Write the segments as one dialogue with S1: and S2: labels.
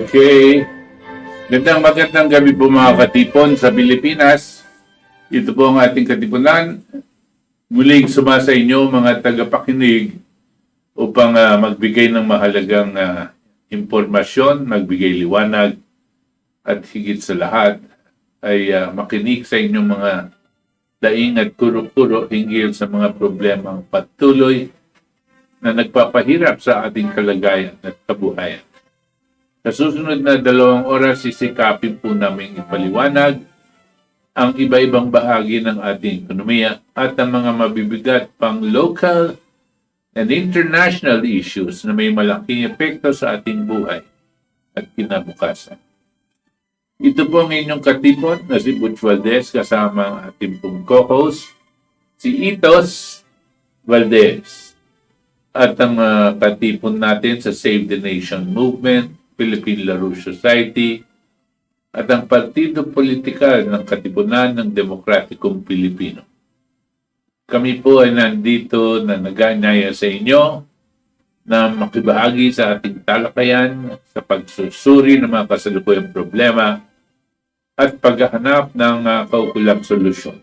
S1: Okay. Magandang gabi po mga katipon sa Pilipinas. Ito po ang ating katipunan. Muling sumasa inyo mga tagapakinig upang magbigay ng mahalagang impormasyon, magbigay liwanag at higit sa lahat ay makinig sa inyong mga daing at kuro-kuro hinggil sa mga problemang patuloy na nagpapahirap sa ating kalagayan at kabuhayan. Sa susunod na 2 oras, sisikapin po namin ipaliwanag ang iba-ibang bahagi ng ating ekonomiya at ang mga mabibigat pang local and international issues na may malaking epekto sa ating buhay at kinabukasan. Ito po ang inyong katipon na si Butch Valdes kasama ang ating pong co-host, si Itos Valdes. At ang katipon natin sa Save the Nation Movement, Philippine LaRouche Society, at ang partido politikal ng Katipunan ng Demokratikong Pilipino. Kami po ay nandito na nag-aanyaya sa inyo na makibahagi sa ating talakayan sa pagsusuri ng mga kasalukuyang problema at paghahanap ng kaukulang solusyon.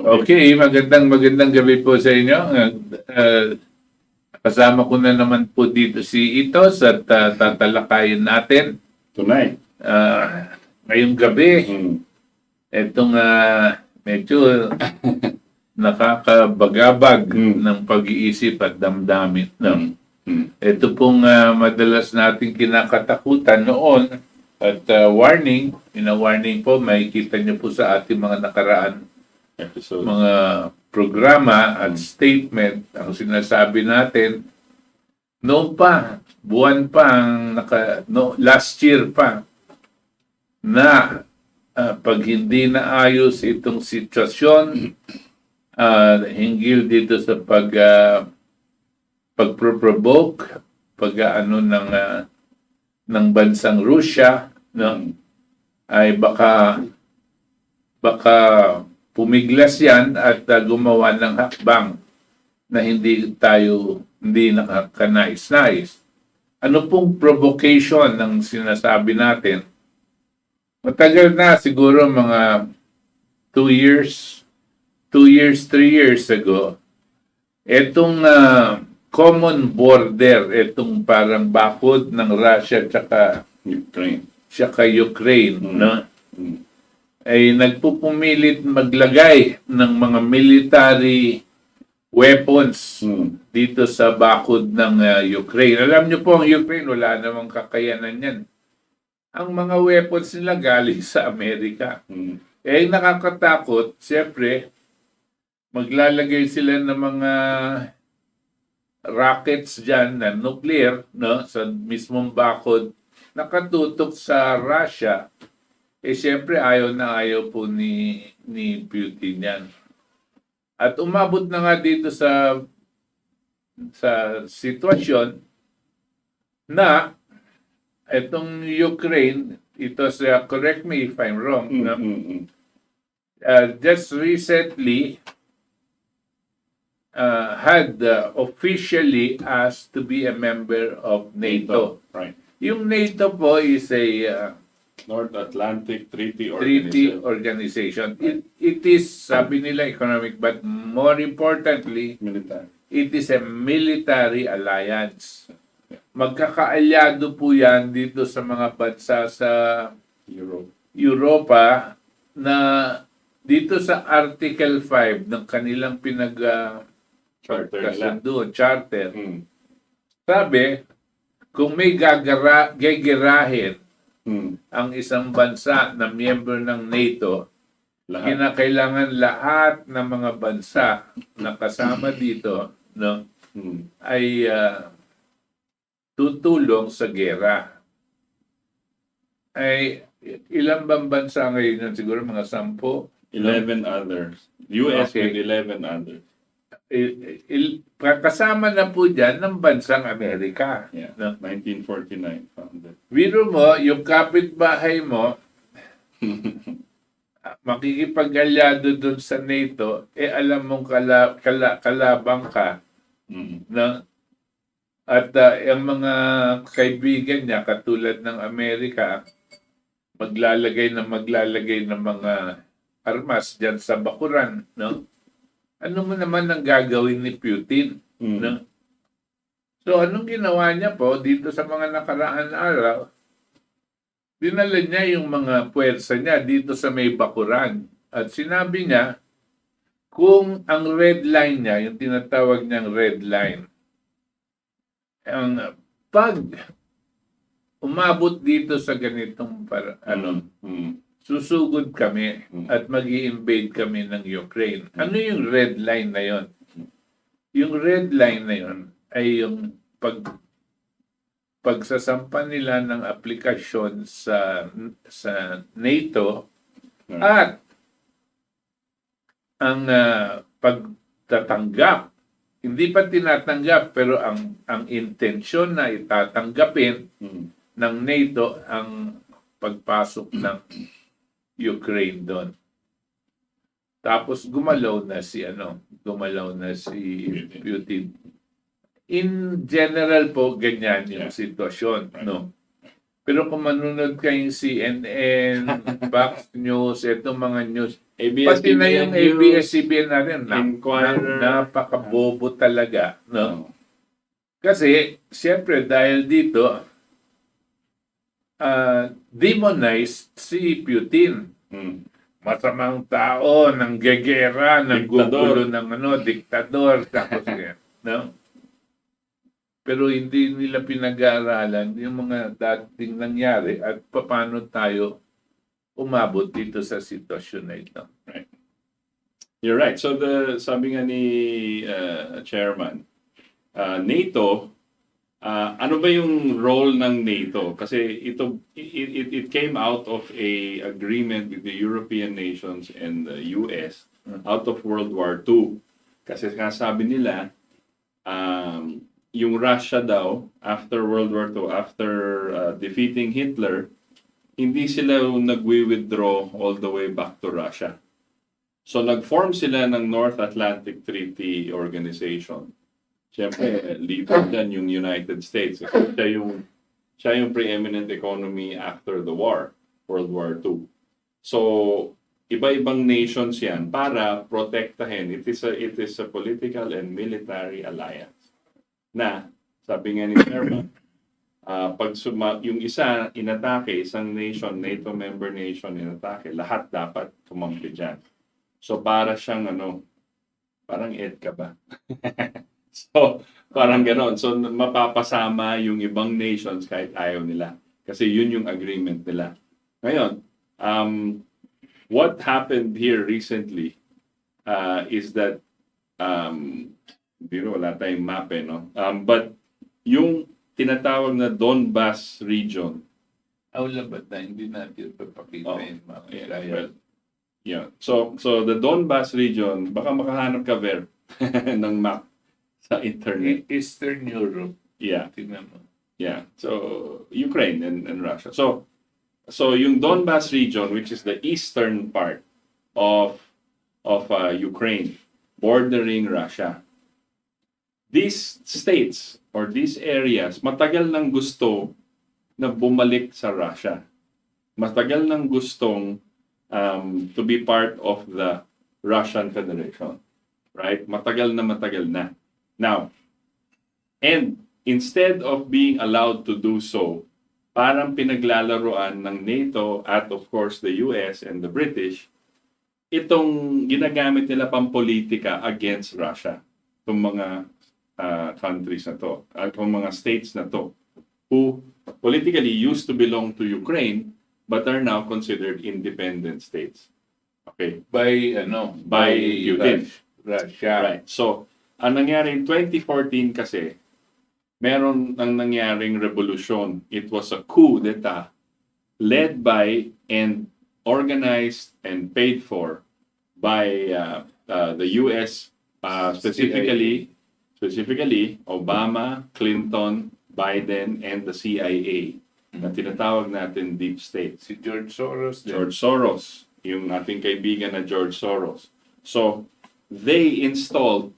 S1: Okay, magandang gabi po sa inyo. Kasama ko na naman po dito si Itos at tatalakayin natin
S2: Tonight.
S1: Ngayong gabi. Itong medyo nakakabagabag ng pag-iisip at damdamin. Ito pong madalas nating kinakatakutan noon at warning po, makikita niyo po sa ating mga nakaraan episode, mga programa at statement. Ang sinasabi natin noon pa, buwan pa last year pa, na pag hindi naayos itong sitwasyon hinggil dito sa pagproprovoke ng bansang Russia, no, ay baka pumiglas yan at gumawa ng hakbang na hindi nakakanais-nais. Ano pong provocation ng sinasabi natin? Matagal na, siguro mga 2 years, 3 years ago, itong common border, itong parang bakod ng Russia at Ukraine, no? Ay nagpupumilit maglagay ng mga military weapons dito sa bakod ng Ukraine. Alam niyo po, ang Ukraine, wala namang kakayanan yan. Ang mga weapons nila galing sa Amerika. Eh, nakakatakot, siyempre, maglalagay sila ng mga rockets dyan na nuclear, no, sa mismong bakod, nakatutok sa Russia. Eh, siyempre, ayaw po ni Putin yan. At umabot na nga dito sa sitwasyon na itong Ukraine, ito correct me if I'm wrong, just recently had officially asked to be a member of NATO.
S2: Right.
S1: Yung NATO po is a
S2: North Atlantic Treaty
S1: Organization. It is, sabi nila, economic, but more importantly,
S2: Military.
S1: it is a military alliance. Magkakaalyado po yan dito sa mga bansa sa Europa na dito sa Article 5 ng kanilang charter. Sabi, kung may gagirahin ang isang bansa na miyembro ng NATO, kinakailangan lahat ng mga bansa na kasama dito, no, ay tutulong sa gera. Ay ilang bang bansa ngayon? Siguro mga 10?
S2: 11 others. US
S1: Okay.
S2: with 11 others.
S1: Kasama na po dyan ng bansang Amerika.
S2: Yeah.
S1: No?
S2: 1949 founded.
S1: Biro mo, yung kapitbahay mo, makikipag-alyado dun sa NATO, alam mong kalabang ka
S2: Mm.
S1: na at ang mga kaibigan niya katulad ng Amerika maglalagay ng mga armas diyan sa bakuran, no? Ano mo naman ang gagawin ni Putin,
S2: Mm.
S1: no? So anong ginawa niya po dito sa mga nakaraan araw? Dinala niya yung mga puwersa niya dito sa may bakuran. At sinabi niya, kung ang red line niya, yung tinatawag niyang red line, ang pag umabot dito sa ganitong susugod kami at mag-i-invade kami ng Ukraine. Ano yung red line na yon? Yung red line na yon ay yung pagsasampa nila ng aplikasyon sa NATO at ang pagtatanggap. Hindi pa tinatanggap pero ang intensyon na itatanggapin ng NATO ang pagpasok ng Ukraine doon. Tapos gumalaw na si Putin. In general po, ganyan yung sitwasyon, no? Pero kung manunod kayong CNN, Fox News, itong mga news, pati na yung ABS-CBN natin, napakabobo talaga, no? Kasi, siyempre, dahil dito, demonized si Putin. Masamang tao, ng gegera, ng gugulo ng diktador, tapos yan, no? Pero hindi nila pinag-aaralan yung mga dating nangyari at paano tayo umabot dito sa sitwasyon na ito.
S2: Right. You're right. So sabi nga ni Chairman, NATO, ano ba yung role ng NATO? Kasi it came out of a agreement with the European nations and the US out of World War II. Kasi sabi nila, yung Russia daw, after World War II, after defeating Hitler, hindi sila nagwi-withdraw all the way back to Russia. So nag-form sila ng North Atlantic Treaty Organization. Siyempre, leader dyan yung United States. Siya yung preeminent economy after the war, World War II. So, iba-ibang nations yan para protektahin. It is a political and military alliance. Na, sabi nga ni Chairman, yung isa inatake, isang nation, NATO member nation inatake, lahat dapat tumangki dyan. So para siyang parang EDCA ba? So parang gano'n. So mapapasama yung ibang nations kahit ayaw nila. Kasi yun yung agreement nila. Ngayon, what happened here recently is that wala tayong map no? But yung tinatawag na Donbas region.
S1: Labat na, hindi natin papakita yung map.
S2: Yeah. So the Donbas region, baka makahanap ka Ver ng map sa internet.
S1: Eastern Europe.
S2: Yeah.
S1: Tingnan mo.
S2: Yeah. So Ukraine and Russia. So yung Donbas region, which is the eastern part of Ukraine, bordering Russia. These states or these areas, matagal nang gusto na bumalik sa Russia. Matagal nang gustong to be part of the Russian Federation. Right? Matagal na. Now, and instead of being allowed to do so, parang pinaglalaroan ng NATO at of course the US and the British, itong ginagamit nila pampolitika against Russia. Itong mga countries na to, at mga states na to, who politically used to belong to Ukraine, but are now considered independent states. Okay?
S1: By
S2: Putin.
S1: Russia.
S2: Right. So, ang nangyari in 2014 kasi, meron nang nangyaring revolution. It was a coup d'etat led by and organized and paid for by the US, specifically Obama, Clinton, Biden, and the CIA na tinatawag natin deep state.
S1: Si George Soros.
S2: George Soros. yung ating kaibigan na George Soros. So, they installed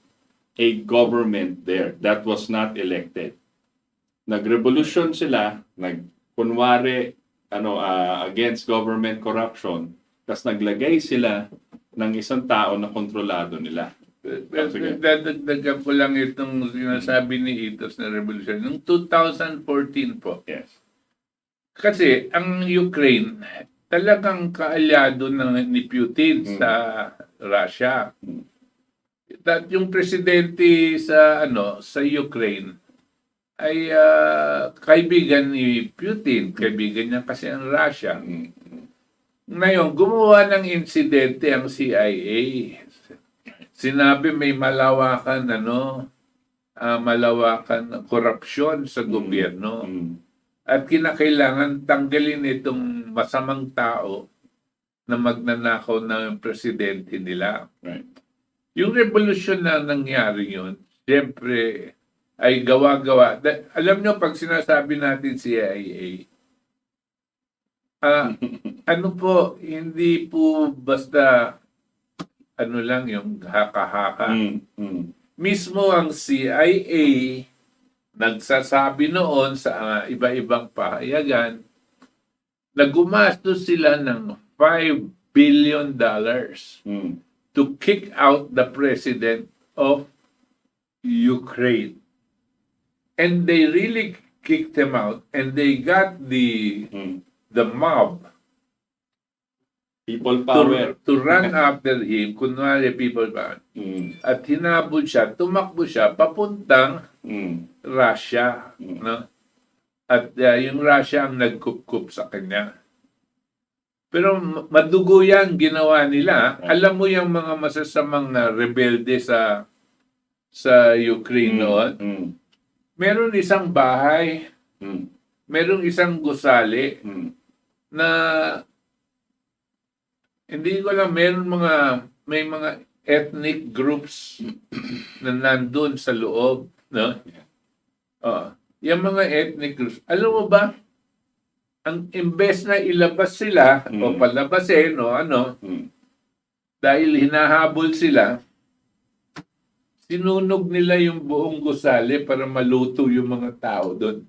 S2: a government there that was not elected. Nag-revolution sila, kunwari, against government corruption, tapos naglagay sila ng isang tao na kontrolado nila. Sige.
S1: Dadagdagan ko lang itong sinasabi ni Itos na revolution. Noong 2014 po,
S2: Yes.
S1: kasi ang Ukraine talagang kaalyado ni Putin sa Russia. At yung presidente sa Ukraine ay kaibigan ni Putin, kaibigan niya kasi ang Russia. Ngayon, gumawa ng insidente ang CIA. Sinabi may malawakan korupsyon sa gobyerno. At kinakailangan tanggalin itong masamang tao na magnanakaw ng presidente nila.
S2: Right.
S1: Yung revolution na nangyari yun, siyempre ay gawa-gawa. Alam nyo, pag sinasabi natin CIA, hindi po basta lang yung haka-haka. Mismo ang CIA nagsasabi noon sa iba-ibang pahayagan na gumastos sila ng $5 billion to kick out the president of Ukraine. And they really kicked him out, and they got the mob
S2: People power.
S1: to run after him, kunwari people power. At hinabol siya, tumakbo siya papuntang Russia. No? At yung Russia ang nagkup-kup sa kanya. Pero madugo yan ginawa nila. Alam mo yung mga masasamang rebelde sa Ukraine noon? Meron isang bahay, meron isang gusali na hindi ko lang, may mga ethnic groups na nandun sa loob, no? Yung mga ethnic groups, alam mo ba, ang imbes na ilabas sila o palabasin dahil hinahabol sila, sinunog nila yung buong gusali para maluto yung mga tao doon.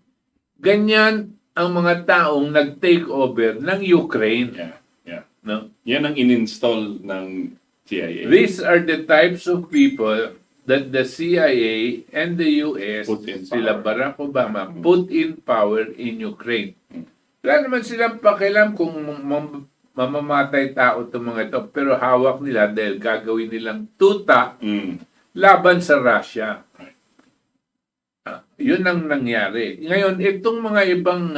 S1: Ganyan ang mga taong nag-take over ng Ukraine.
S2: Yeah.
S1: No?
S2: Yan ang in-install ng CIA.
S1: These are the types of people that the CIA and the US,
S2: Put in
S1: sila
S2: power.
S1: Barack Obama, put in power in Ukraine. Wala naman silang pakialam kung mamamatay tao itong mga ito, pero hawak nila dahil gagawin nilang tuta laban sa Russia. Yun ang nangyari. Ngayon, itong mga ibang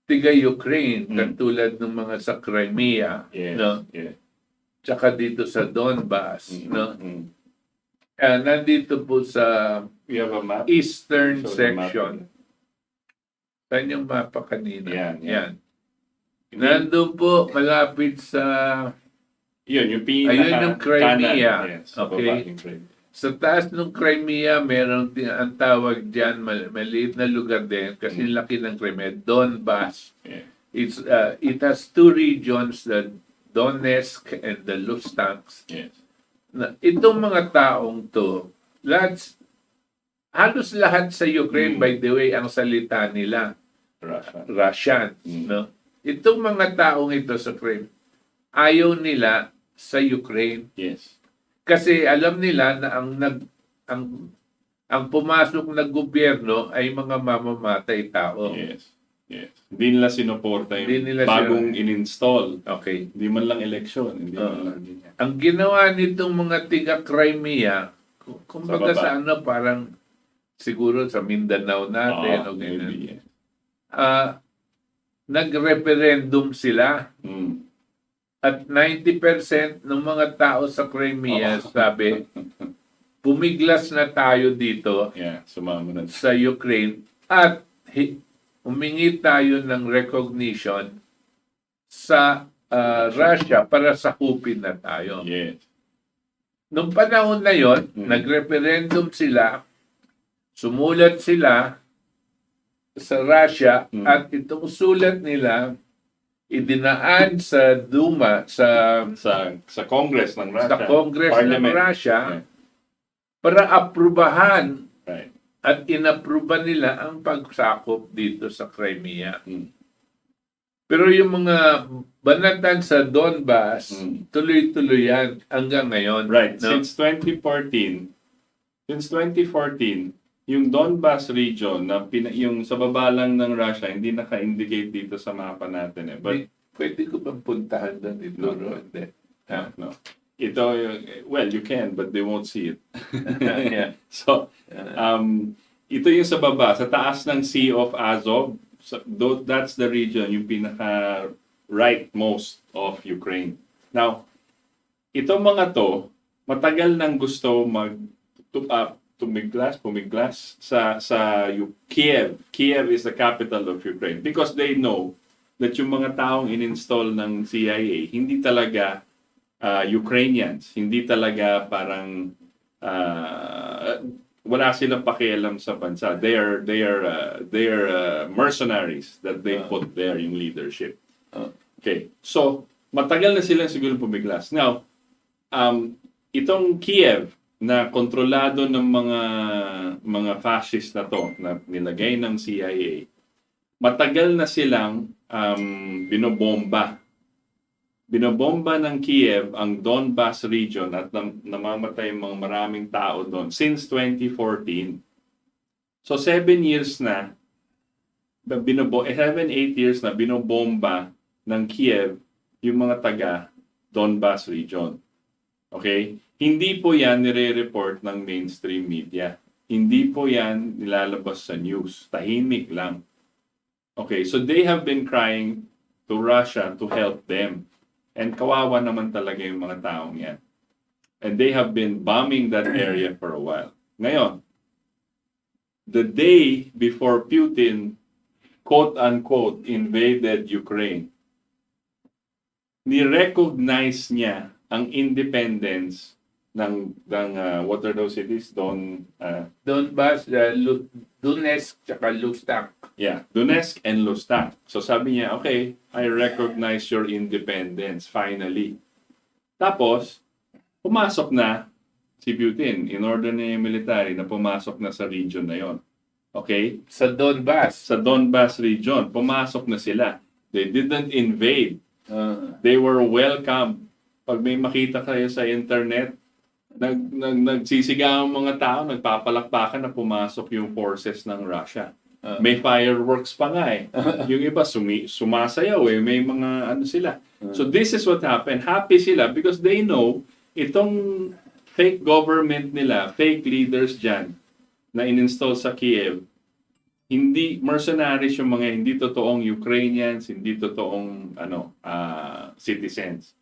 S1: tiga-Ukraine, katulad ng mga sa Crimea,
S2: Yes.
S1: no?
S2: Yeah.
S1: Tsaka dito sa Donbas, no? Nandito po sa
S2: We have a map.
S1: eastern
S2: Show the map.
S1: section. Saan yung mapa kanina?
S2: Yan.
S1: Nandun po, malapit sa...
S2: Yun, yung pinaka
S1: Ayun yung Crimea.
S2: kanan. Yes,
S1: Okay.
S2: baba yung Crimea.
S1: Sa taas ng Crimea, meron ang tawag dyan, maliit na lugar din, kasi laki ng Crimea, Donbas.
S2: Yeah.
S1: It has two regions, the Donetsk and the Luhansk.
S2: Yes.
S1: Itong mga taong to, halos lahat sa Ukraine, by the way, ang salita nila,
S2: Russia.
S1: Russian. No? Itong mga taong ito sa Crimea, ayaw nila sa Ukraine.
S2: Yes.
S1: Kasi alam nila na ang pumasok na gobyerno ay mga mamamatay tao.
S2: Yes. Hindi nila sinuporta yung
S1: Hindi nila
S2: bagong in-install.
S1: Okay.
S2: Hindi man lang eleksyon. Hindi man lang ganyan.
S1: Ang ginawa nitong mga tiga-Crimea, kumbaga
S2: Sa baba.
S1: sa parang siguro sa Mindanao natin o ganyan.
S2: Maybe, yes.
S1: Nag-referendum sila. At 90% ng mga tao sa Crimea sabi, pumiglas na tayo dito
S2: Yeah, sumama na.
S1: sa Ukraine at humingi tayo ng recognition sa Russia para sakupin na tayo.
S2: Yes.
S1: Nung panahon na yon, nag-referendum sila, sumulat sila sa Russia at itong sulat nila, idinaan sa Duma,
S2: Sa Congress ng Russia.
S1: sa Congress ng
S2: Parliament.
S1: Russia
S2: Yeah.
S1: para aprubahan
S2: Right.
S1: at inapruba nila ang pagsakop dito sa Crimea.
S2: Mm.
S1: Pero yung mga banatan sa Donbas,
S2: Mm.
S1: tuloy-tuloy yan hanggang ngayon.
S2: Right.
S1: No?
S2: Since 2014, yung Donbas region na yung sa baba lang ng Russia, hindi naka-indicate dito sa mapa natin. But
S1: Pwede ko bang puntahan doon ito?
S2: No.
S1: Hindi.
S2: no. Ito, well, you can, but they won't see it.
S1: Yeah.
S2: So, ito yung sa baba, sa taas ng Sea of Azov. That's the region, yung pinaka rightmost of Ukraine. Now, itong mga to, matagal nang gusto pumiglas sa Kiev. Kiev is the capital of Ukraine because they know that yung mga taong in-install ng CIA hindi talaga Ukrainians, hindi talaga parang wala silang pakialam sa bansa. They are mercenaries that they put there, yung leadership. Okay. So, matagal na silang siguro pumiglas. Now, itong Kiev na kontrolado ng mga fascist na to, na nilagay ng CIA, matagal na silang binobomba. Binobomba ng Kiev ang Donbas region at namamatay mga maraming tao doon since 2014. So 7 years na, 7-8 years na binobomba ng Kiev yung mga taga Donbas region. Okay? Hindi po yan nire-report ng mainstream media. Hindi po yan nilalabas sa news. Tahimik lang. Okay, so they have been crying to Russia to help them. And kawawa naman talaga yung mga taong yan. And they have been bombing that area for a while. Ngayon, the day before Putin, quote-unquote, invaded Ukraine, ni-recognize niya ang independence ng what are those cities?
S1: Donbas, Donetsk, tsaka Luhansk.
S2: Yeah, Donetsk and Luhansk. So sabi niya, okay, I recognize your independence, finally. Tapos, pumasok na si Putin, in order na yung military na pumasok na sa region na yon. Okay?
S1: Sa Donbas.
S2: Sa Donbas region, pumasok na sila. They didn't invade. They were welcome. Pag may makita kayo sa internet, nagsisigaw ang mga tao, nagpapalakpakan na pumasok yung forces ng Russia. May fireworks pa nga eh. Yung iba sumasayaw eh. May mga ano sila. So this is what happened. Happy sila because they know itong fake government nila, fake leaders dyan na in-install sa Kiev, hindi mercenaries yung mga hindi totoong Ukrainians, hindi totoong citizens.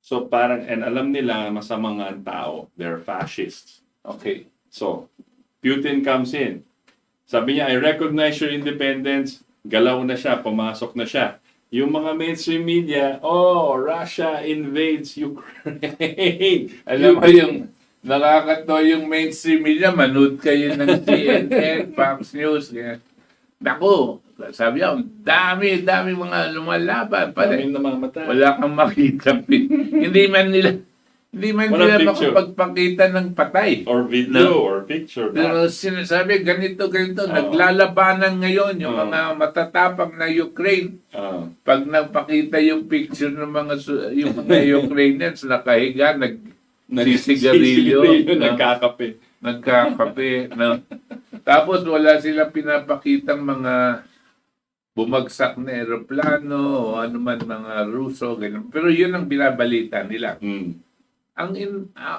S2: So parang, and alam nila masamang ang tao. They're fascists. Okay. So, Putin comes in. Sabi niya, I recognize your independence. Galaw na siya, pumasok na siya. Yung mga mainstream media, Russia invades Ukraine.
S1: Alam mo yung nakakatawa yung mainstream media, manood kayo ng CNN, Fox News. Naku, sabi niya, dami mga lumalaban.
S2: Daming namamatay.
S1: Wala kang makita. Hindi man nila makapagpakita ng patay.
S2: Or video, or picture.
S1: Pero sinasabi, ganito, naglalabanan ngayon yung mga matatapang na Ukraine. Pag napakita yung picture ng mga Ukrainians, nakahiga, nagsisigarilyo, nagkakape. No? Tapos wala silang pinapakitang mga bumagsak na eroplano o anuman mga Ruso, ganun. Pero yun ang binabalita nila.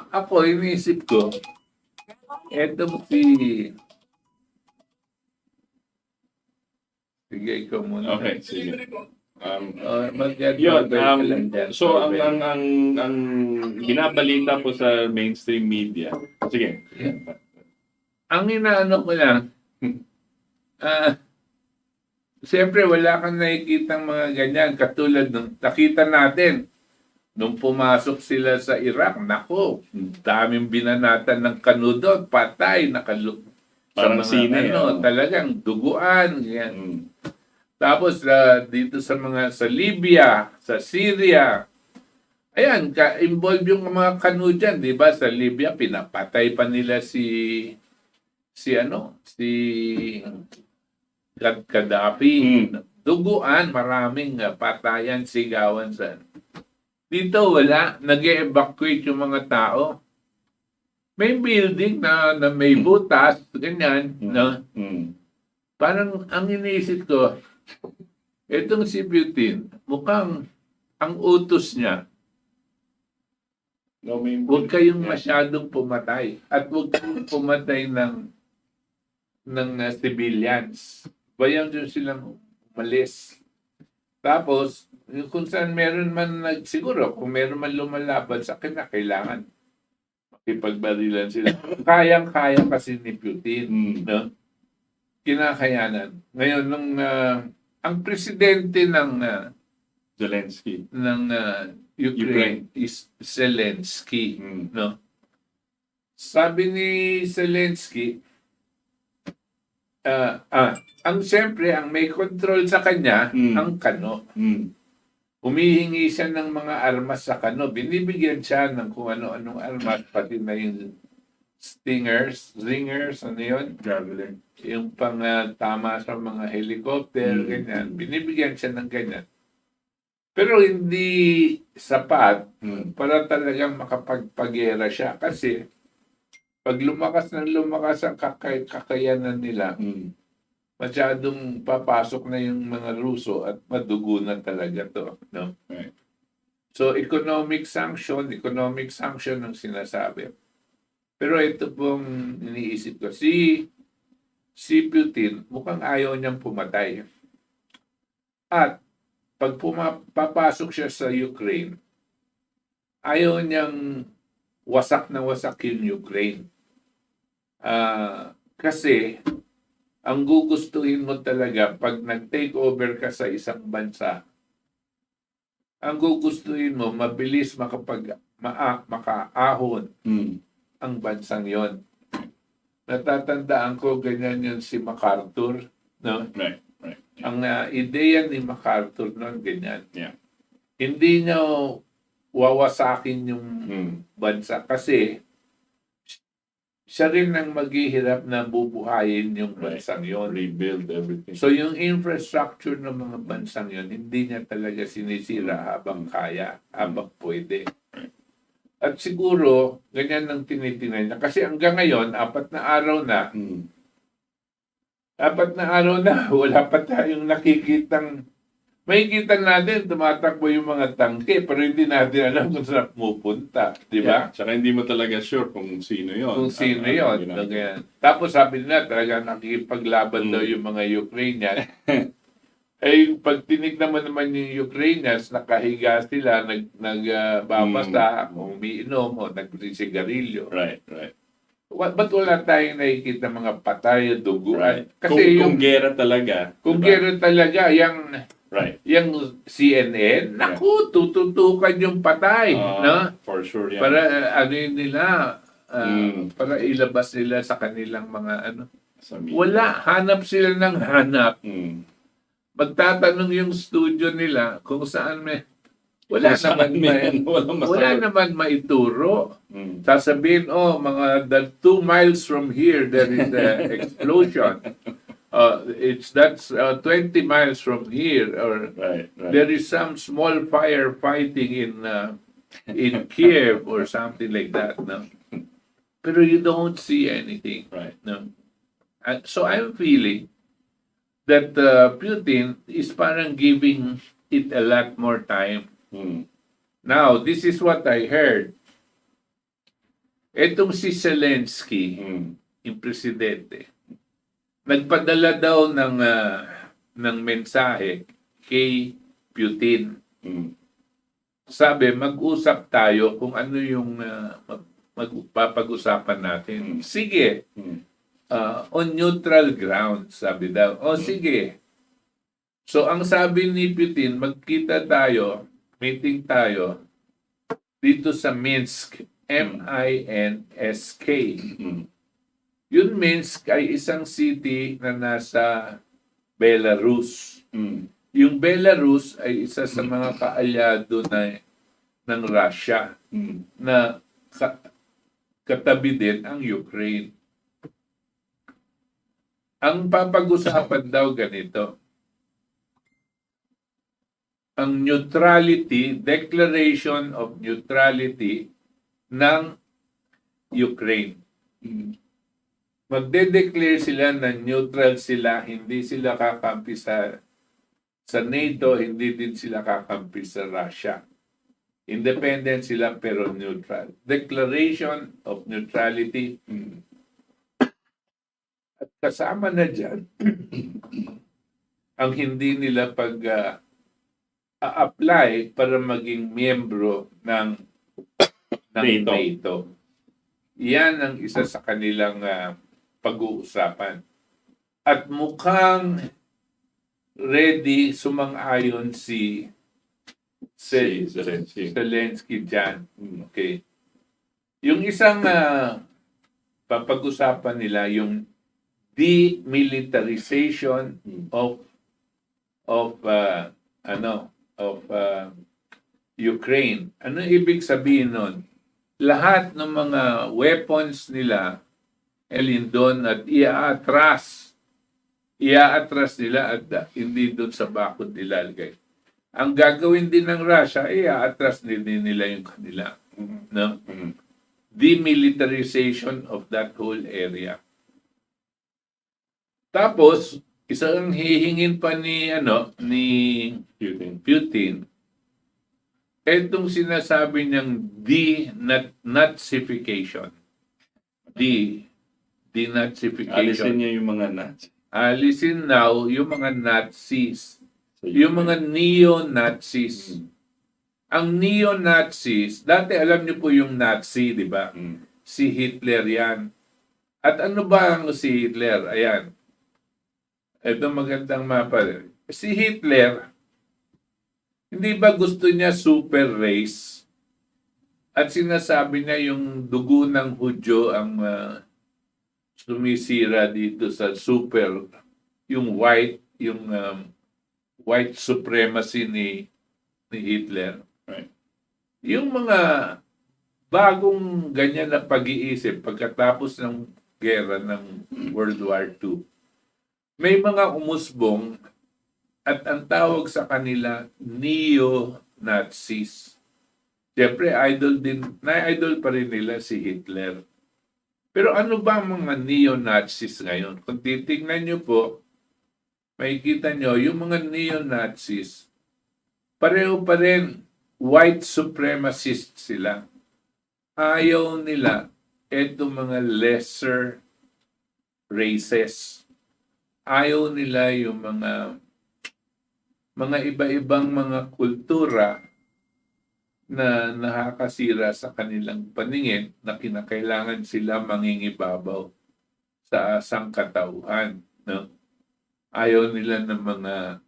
S1: Ako, iniisip ko, eto sige, ikaw muna.
S2: Okay, sige.
S1: So,
S2: ang binabalita po sa mainstream media. Sige.
S1: Ang inaano ko lang, siyempre wala kang nakikitang mga ganyan, katulad nung nakita natin, nung pumasok sila sa Iraq, nako, daming binanatan ng kanudot, patay,
S2: parang sine.
S1: talagang duguan, yan. Tapos dito sa Libya, sa Syria, ayan, involved yung mga kanu dyan, di ba? Sa Libya, pinapatay pa nila si Gaddafi. Duguan, maraming patayan, sigawan sa. Dito wala, nag-evacuate yung mga tao. May building na may butas, ganyan, no? Parang ang iniisip ko, itong si Putin, mukhang ang utos niya, huwag kayong masyadong pumatay at huwag kayong pumatay ng civilians. Bayan nyo silang umalis. Tapos, kung saan meron man siguro, kung meron man lumalaban sa kailangan makipagbarilan sila. Kayang-kaya kasi ni Putin, no? Kinakayanan. Ngayon, ang presidente ng
S2: Zelensky.
S1: Ukraine is Zelensky, no? Sabi ni Zelensky, siyempre, ang may control sa kanya, ang kano. Humihingi siya ng mga armas sa kano. Binibigyan siya ng kung ano-anong armas, pati na yung zingers, ano yun?
S2: Javelin.
S1: Yung tama sa mga helicopter, ganyan. Binibigyan siya ng ganyan. Pero hindi sapat para talagang makapagpagera siya. Kasi pag lumakas ang kakayanan nila, masyadong papasok na yung mga Ruso at madugo na talaga to. No?
S2: Right.
S1: So, economic sanction ang sinasabi. Pero ito pong iniisip ko. Si Putin, mukhang ayaw niyang pumatay. At pag papasok siya sa Ukraine, ayaw niyang wasak na wasak yung Ukraine. Kasi, ang gugustuhin mo talaga pag nag-take over ka sa isang bansa, ang gugustuhin mo, mabilis makaahon ang bansang yon. Natatandaan ko, ganyan yun si MacArthur. No?
S2: Right.
S1: Ang ideya ni MacArthur noon, ganyan.
S2: Yeah.
S1: Hindi niya wawasakin yung bansa kasi siya rin ang maghihirap na bubuhayin yung bansang yon.
S2: Rebuild everything.
S1: So yung infrastructure ng mga bansang yon, hindi niya talaga sinisira habang kaya, habang pwede. At siguro, ganyan ang tinitingnan niya. Kasi hanggang ngayon, 4 na araw na, wala pa tayong nakikitang, makikita natin, tumatakbo yung mga tangke, pero hindi natin alam kung saan pumupunta. Di ba?
S2: Yeah. Tsaka hindi mo talaga sure kung sino yon.
S1: Kung sino yun. Tapos sabi nila, talaga nakikipaglaban daw yung mga Ukrainian. Pag tinignan mo naman yung Ukrainians, nakahiga sila, nagbabasa, umiinom, o nagsisigarilyo.
S2: Right.
S1: Ba't wala tayong nakikita mga patay, duguan?
S2: Right.
S1: Kasi
S2: kung gera talaga.
S1: Kung
S2: diba?
S1: gera talaga, yung CNN, naku, tututukan yung patay. No?
S2: For sure, yeah.
S1: Para nila, para ilabas nila sa kanilang mga wala, hanap sila ng hanap. Magtatanong yung studio nila kung saan wala naman maituro. Sasabihin, mga 2 miles from here there is an explosion. That's 20 miles from here, or
S2: right.
S1: There is some small fire fighting in Kiev or something like that. No, pero you don't see anything.
S2: Right.
S1: No, so I'm feeling that Putin is parang giving it a lot more time. Now, this is what I heard. Etong si Zelensky, yung presidente, nagpadala daw ng mensahe kay Putin. Sabi, mag-usap tayo kung ano yung magpapag-usapan natin. Sige. On neutral ground, sabi daw. Sige. So, ang sabi ni Putin, magkita tayo, meeting tayo, dito sa Minsk, M-I-N-S-K. Yung Minsk ay isang city na nasa Belarus.
S2: Mm.
S1: Yung Belarus ay isa sa mga kaalyado ng Russia
S2: Mm.
S1: na katabi din ang Ukraine. Ang papag-usapan daw ganito, ang declaration of neutrality ng Ukraine.
S2: Mm.
S1: Magde-declare sila na neutral sila, hindi sila kakampi sa NATO, hindi din sila kakampi sa Russia. Independent sila pero neutral. Declaration of neutrality. At kasama na dyan, ang hindi nila a-apply para maging miyembro ng
S2: NATO.
S1: NATO. Yan ang isa sa kanilang pag-uusapan. At mukhang ready sumang-ayon si Zelensky dyan. Okay. Yung isang papag-usapan nila, yung demilitarization of Ukraine. Ano ibig sabihin nun? Lahat ng mga weapons nila doon at iaatras nila at hindi doon sa bakod nilalagay. Ang gagawin din ng Russia, iaatras din nila yung kanila. No? Demilitarization of that whole area. Tapos, isang hihingin pa ni Putin, etong sinasabi niyang denazification. Denazification.
S2: Alisin niya yung mga Nazi.
S1: Alisin now yung mga Nazis. Yung mga neo-Nazis. Ang neo-Nazis, dati alam niyo po yung Nazi, di ba? Si Hitler yan. At ano ba ang si Hitler? Ayan. Ito magandang mapa. Si Hitler, hindi ba gusto niya super race? At sinasabi niya yung dugo ng Hudyo ang sumisira dito sa super, yung white supremacy ni Hitler.
S2: Right.
S1: Yung mga bagong ganyan na pag-iisip pagkatapos ng gera ng World War II, may mga umusbong at ang tawag sa kanila neo-Nazis. Siyempre, na-idol pa rin nila si Hitler. Pero ano ba ang mga neo-Nazis ngayon? Kung titignan nyo po, makikita nyo, yung mga neo-Nazis, pareho pa rin white supremacist sila. Ayaw nila itong mga lesser races. Ayaw nila yung mga iba-ibang mga kultura na nakakasira sa kanilang paningin na kinakailangan sila mangingibabaw sa sangkatauhan. No? Ayaw nila ng mga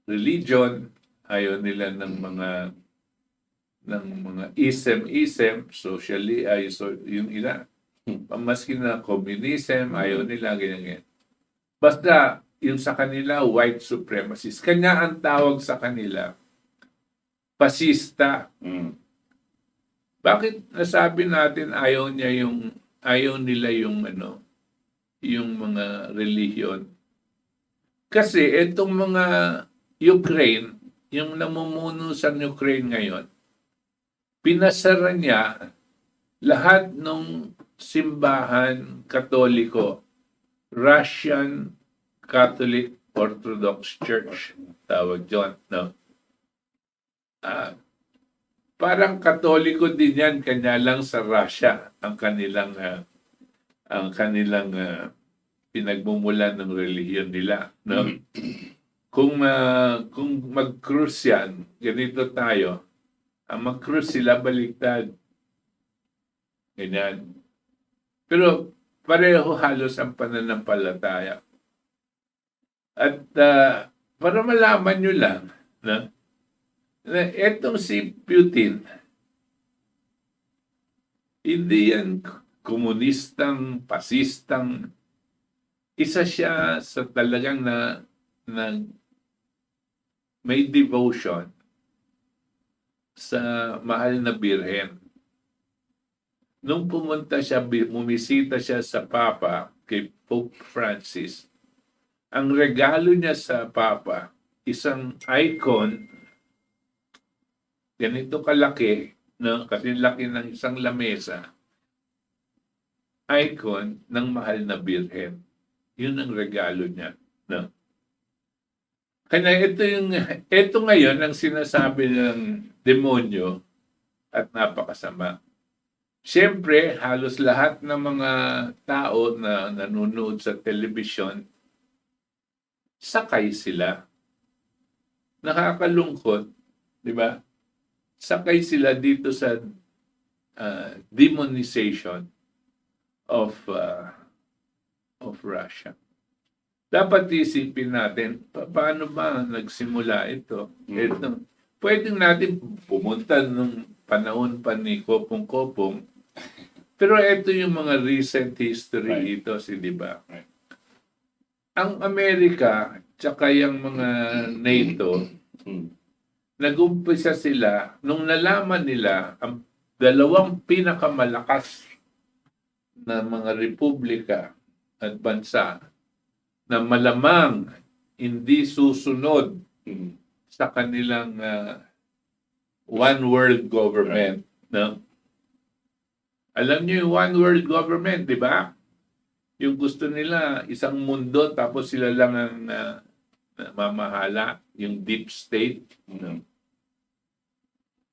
S1: religion, ayaw nila ng mga ism, socially, yung ila, maski na communism, ayaw nila, ganyan. Basta, yung sa kanila, white supremacist. Kanya ang tawag sa kanila, fascista. Bakit nasabi natin ayaw nila yung mga relihiyon? Kasi itong mga Ukraine, yung namumuno sa Ukraine ngayon, pinasara niya lahat ng simbahan Katoliko, Russian Catholic Orthodox Church, tawag dyan, no? Parang Katoliko din yan, kanya lang sa Russia ang kanilang pinagmumulan ng relihiyon nila, no? Kung mag-cruise yan, ganito tayo, ang mag-cruise sila baliktad. Ganyan. Pero pareho halos ang pananampalataya. At para malaman nyo lang, na etong si Putin, hindi yan komunistang, pasistang, isa siya sa talagang na may devotion sa mahal na Birhen. Nung bumisita siya sa Papa, kay Pope Francis, ang regalo niya sa Papa, isang icon, ganito kalaki, no? Kasi laki ng isang lamesa, icon ng mahal na Birhen. Yun ang regalo niya. No? Kaya ito ngayon ang sinasabi ng demonyo at napakasama. Siyempre, halos lahat ng mga tao na nanonood sa telebisyon, sakay sila. Nakakalungkot, di ba? Sakay sila dito sa demonization of Russia. Dapat isipin natin, paano ba nagsimula ito? Pwedeng natin pumunta nung panahon pa ni Kopong-Kopong, pero ito yung mga recent history ito, di ba?
S2: Right.
S1: Ang Amerika, tsaka yung mga NATO, nag-umpisa sila, nung nalaman nila, ang dalawang pinakamalakas na mga republika at bansa na malamang hindi susunod sa kanilang one world government. No? Alam niyo yung one world government, di ba? Yung gusto nila, isang mundo, tapos sila lang ang mamahala, yung deep state. No?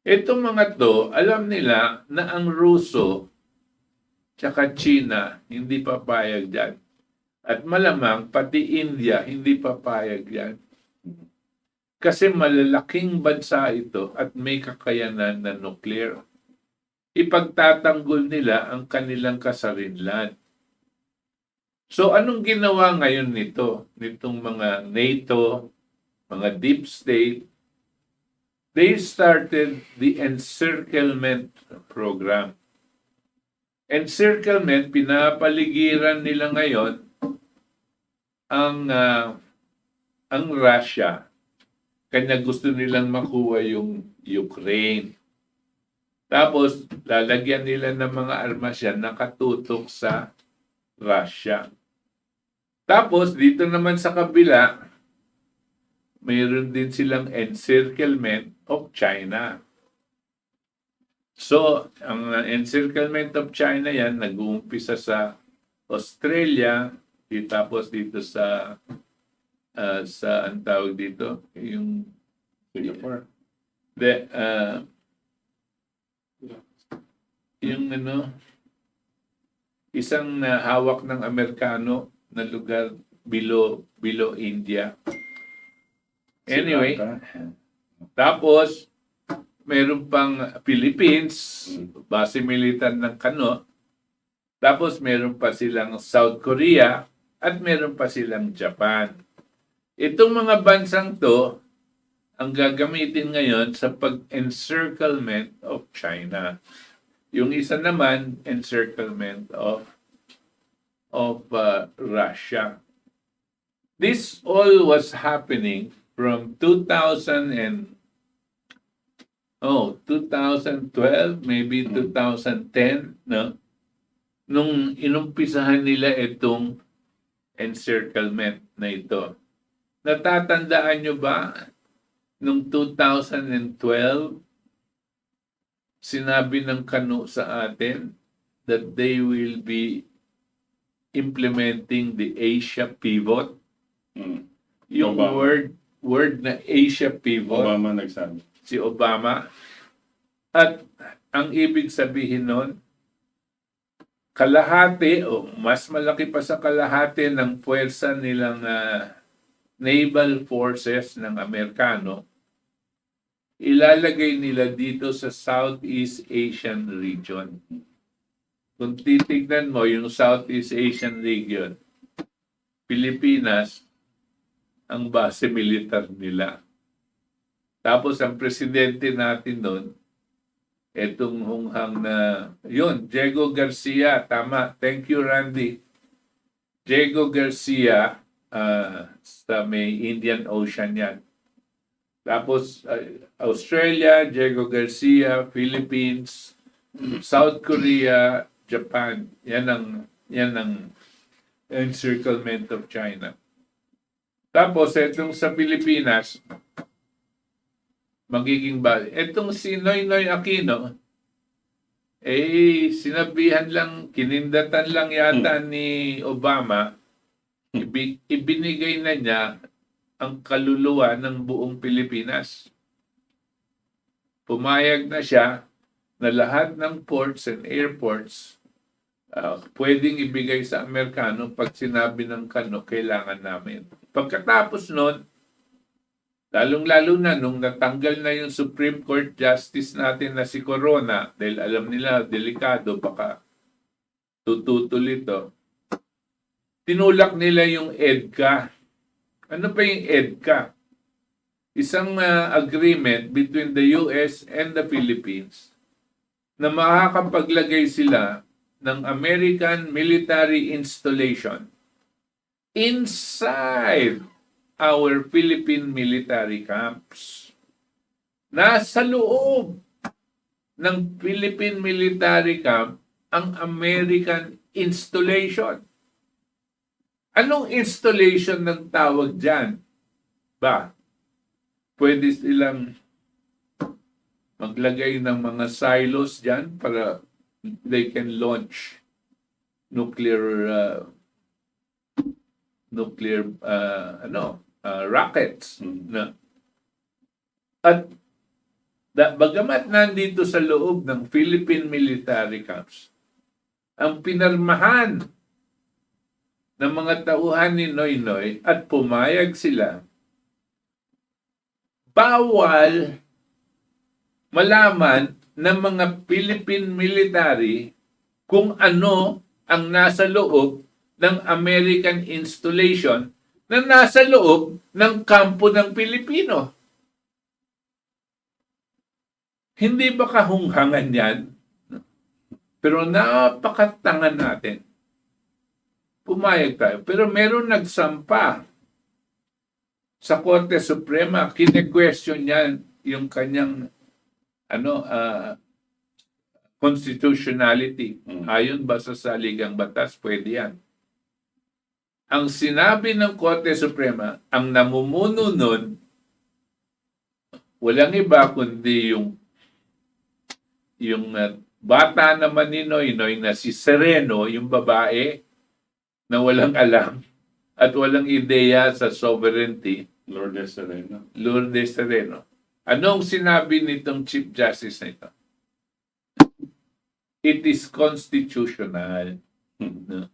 S1: Itong mga to, alam nila na ang Ruso tsaka China hindi papayag dyan. At malamang pati India hindi papayag yan. Kasi malalaking bansa ito at may kakayanan na nuclear. Ipagtatanggol nila ang kanilang kasarinlan. So anong ginawa ngayon nitong mga NATO, mga deep state? They started the encirclement program. Encirclement, pinapaligiran nila ngayon ang Russia. Kanya gusto nilang makuha yung Ukraine. Tapos, lalagyan nila ng mga armas yan nakatutok sa Russia. Tapos, dito naman sa kabila, mayroon din silang encirclement of China. So, ang encirclement of China yan, nag-uumpisa sa Australia, tapos dito sa ang tawag dito, yung
S2: Singapore.
S1: Yung isang hawak ng Amerikano na lugar below India. Anyway, tapos meron pang Philippines, base militar ng Kano. Tapos meron pa silang South Korea at meron pa silang Japan. Itong mga bansang to ang gagamitin ngayon sa pag-encirclement of China. Yung isa naman, encirclement of Russia. This all was happening from 2012, maybe 2010, no? Nung inumpisahan nila itong encirclement na ito. Natatandaan nyo ba, nung 2012, sinabi ng Kano sa atin that they will be implementing the Asia pivot. Yung
S2: Obama.
S1: word na Asia pivot.
S2: Obama nagsabi.
S1: Si Obama. At ang ibig sabihin nun, kalahati o mas malaki pa sa kalahati ng puwersa nilang naval forces ng Amerikano, ilalagay nila dito sa Southeast Asian region. Kung titignan mo yung Southeast Asian region, Pilipinas ang base militar nila. Tapos ang presidente natin doon, etong hunghang na, yun, Diego Garcia, tama. Thank you, Randy. Diego Garcia, sa may Indian Ocean yan. Tapos, Australia, Diego Garcia, Philippines, South Korea, Japan. Yan ang encirclement of China. Tapos, etong sa Pilipinas, magiging ba? Etong si Noynoy Aquino, sinabihan lang, kinindatan lang yata ni Obama, ibinigay na niya ang kaluluwa ng buong Pilipinas. Pumayag na siya na lahat ng ports and airports pwedeng ibigay sa Amerikano pag sinabi ng kano, kailangan namin. Pagkatapos nun, lalong-lalo na nung natanggal na yung Supreme Court Justice natin na si Corona, dahil alam nila, delikado, baka tututol ito, tinulak nila yung EDCA. Ano pa yung EDCA? Isang agreement between the US and the Philippines na makakapaglagay sila ng American military installation inside our Philippine military camps. Nasa loob ng Philippine military camp ang American installation. Anong installation ng tawag dyan? Ba? Pwede silang maglagay ng mga silos dyan para they can launch nuclear rockets. Na. At bagamat nandito sa loob ng Philippine military camps, ang pinarmahan ng mga tauhan ni Noynoy at pumayag sila, bawal malaman ng mga Philippine military kung ano ang nasa loob ng American installation na nasa loob ng kampo ng Pilipino. Hindi ba kahunghangan yan? Pero napakatanga natin. Pumayag tayo. Pero meron nagsampa sa Korte Suprema, kine-question niya yung kanyang constitutionality. Ayon ba sa saligang batas, pwede yan. Ang sinabi ng Korte Suprema, ang namumuno nun, walang iba kundi yung bata naman ni Noynoy na si Sereno, yung babae na walang alam at walang ideya sa sovereignty.
S2: Lourdes Sereno.
S1: Lourdes Sereno. Anong sinabi nitong Chief Justice na ito? It is constitutional. No?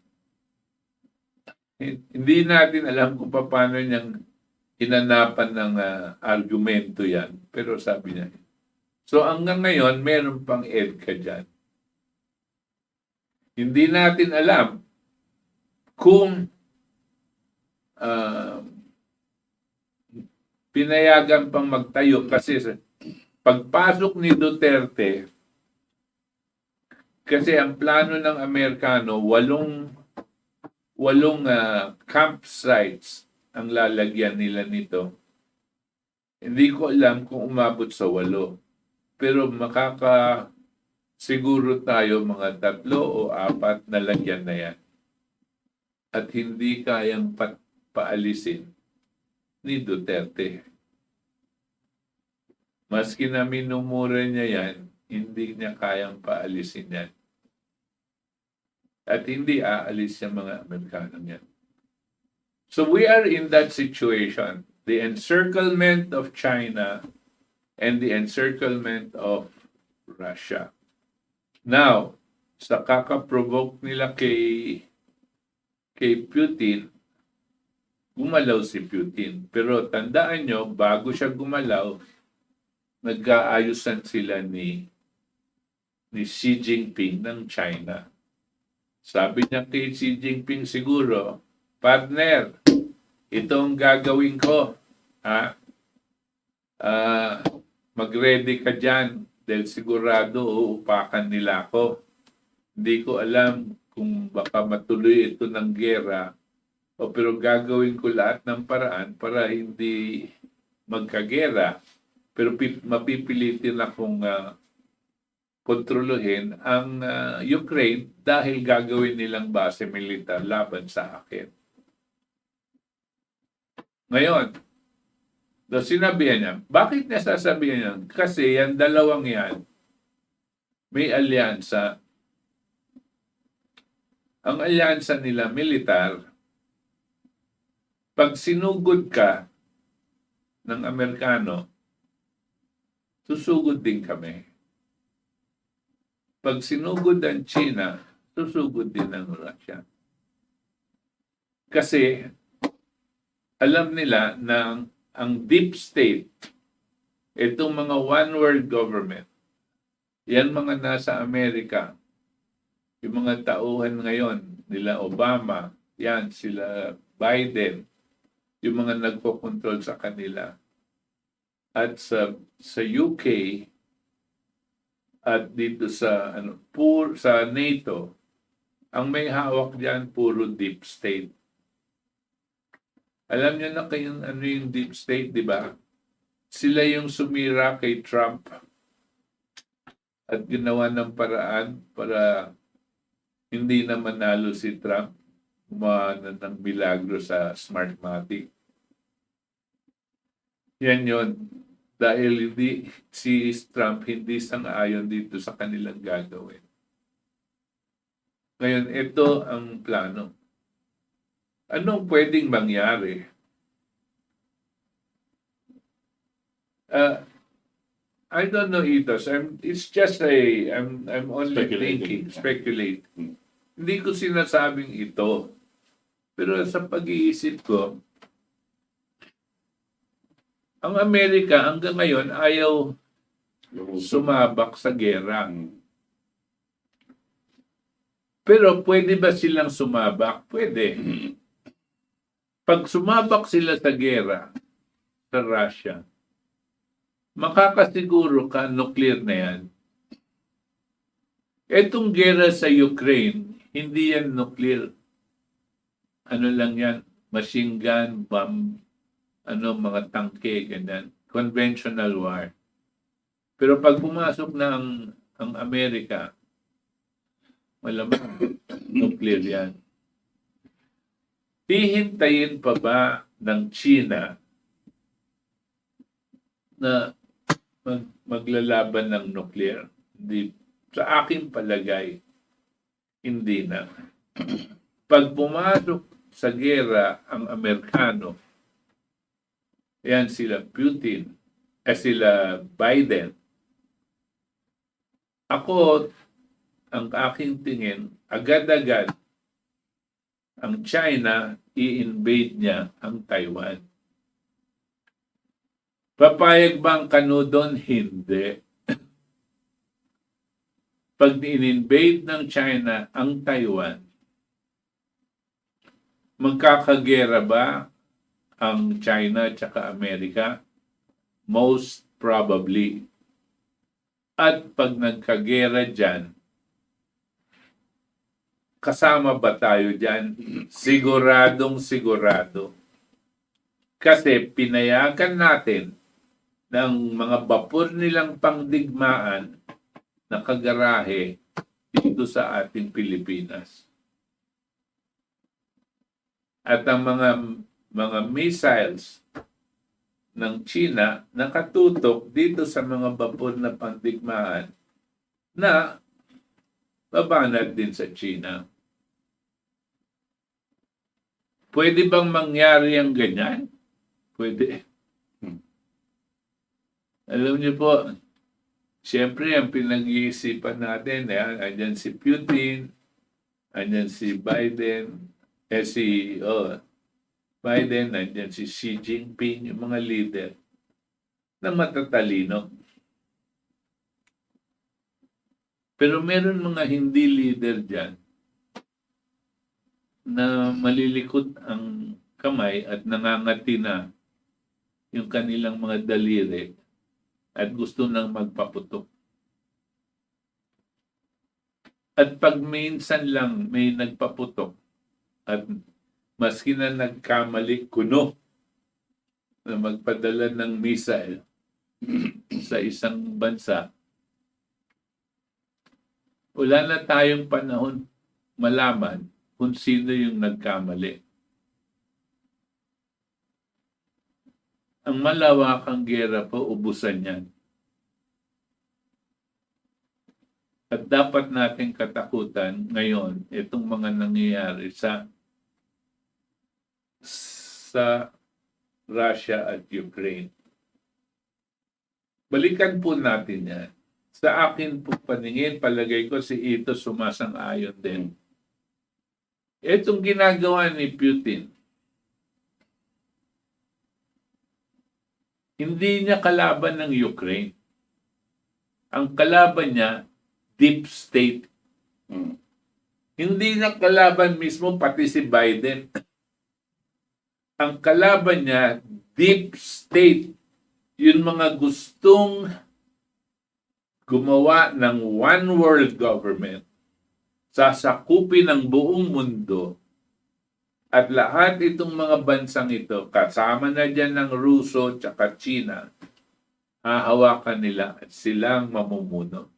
S1: Hindi natin alam kung paano niyang hinanapan ng argumento yan. Pero sabi niya. So hanggang ngayon, meron pang EDCA dyan. Hindi natin alam kung pinayagan pang magtayo kasi pagpasok ni Duterte, kasi ang plano ng Amerikano, walong campsites ang lalagyan nila nito. Hindi ko alam kung umabot sa 8. Pero siguro tayo mga 3 o 4 na lagyan na yan. At hindi kayang paalisin ni Duterte. Maski na minumura niya yan, hindi niya kayang paalisin yan. At hindi aalis yung mga Amerikano yan. So we are in that situation. The encirclement of China and the encirclement of Russia. Now, sa kakaprovoke nila kay Putin, gumalaw si Putin. Pero tandaan nyo, bago siya gumalaw, nag-aayusan sila ni Xi Jinping ng China. Sabi niya kay Xi Jinping siguro, partner, itong gagawin ko. Mag-ready ka dyan dahil sigurado uupakan nila ako. Hindi ko alam kung baka matuloy ito ng gera O pero gagawin ko lahat ng paraan para hindi magkagera. Pero mapipilitin akong kontroluhin ang Ukraine dahil gagawin nilang base militar laban sa akin. Ngayon, sinabihan niya, bakit niya sasabihan yan? Kasi yan dalawang yan, may alyansa. Ang alyansa nila militar, pag sinugod ka ng Amerikano, susugod din kami. Pag sinugod ang China, susugod din ang Russia. Kasi alam nila na ang deep state, itong mga one world government, yan mga nasa Amerika, yung mga tauhan ngayon, nila Obama, yan sila Biden, yung mga nagpo-control sa kanila. At sa UK at dito sa sa NATO, ang may hawak diyan puro deep state. Alam niyo na kayong yung deep state, di ba? Sila yung sumira kay Trump at ginawa ng paraan para hindi na manalo si Trump, gumawa ng milagro sa Smartmatic. Yan yun. Dahil si Trump hindi sang-ayon dito sa kanilang gagawin. Ngayon, ito ang plano. Anong pwedeng mangyari? I don't know, Itos. It's just I'm only speculate. Hindi ko sinasabing ito. Pero sa pag-iisip ko, ang Amerika hanggang ngayon ayaw sumabak sa gera. Pero pwede ba silang sumabak? Pwede. Pag sumabak sila sa gera sa Russia, makakasiguro ka nuclear na yan. Etong gera sa Ukraine, hindi yan nuclear. Ano lang yan, machine gun, bomb, mga tangke, ganyan. Conventional war. Pero pag pumasok na ang Amerika, malamang nuclear yan. Hihintayin pa ba ng China na maglalaban ng nuclear? Hindi. Sa aking palagay, hindi na. Pag pumasok sa gera ang Amerikano, yan sila Putin, sila Biden. Ako, ang aking tingin, agad-agad, ang China, i-invade niya ang Taiwan. Papayag ba ang kanudon? Hindi. Pag in-invade ng China ang Taiwan, magkakagera ba ang China at saka Amerika? Most probably. At pag nagkagera dyan, kasama ba tayo dyan? Siguradong sigurado. Kasi pinayagan natin ng mga bapor nilang pangdigmaan na kagarahe dito sa ating Pilipinas. At ang mga missiles ng China nakatutok dito sa mga bapor na pangdigmaan na babanat din sa China. Pwede bang mangyari ang ganyan? Pwede. Alam niyo po, siyempre ang pinag-iisipan natin, andyan si Putin, andyan si Biden, Biden, andyan si Xi Jinping, yung mga leader na matatalino. Pero meron mga hindi leader dyan na malilikot ang kamay at nangangati na yung kanilang mga daliri at gusto nang magpaputok. At pag minsan lang may nagpaputok at maski na nagkamali kuno na magpadala ng missile sa isang bansa, wala na tayong panahon malaman kung sino yung nagkamali. Ang malawakang gera po, ubusan yan. At dapat nating katakutan ngayon itong mga nangyayari sa Russia at Ukraine. Balikan po natin yan. Sa akin po paningin, palagay ko si Ito sumasang-ayon din. Itong ginagawa ni Putin, hindi niya kalaban ng Ukraine. Ang kalaban niya, deep state. Hindi niya kalaban mismo pati si Biden. Ang kalaban niya, deep state. Yun mga gustong gumawa ng one world government, sasakupin ang buong mundo, at lahat itong mga bansang ito, kasama na dyan ng Ruso at China, hahawakan nila at silang mamumuno.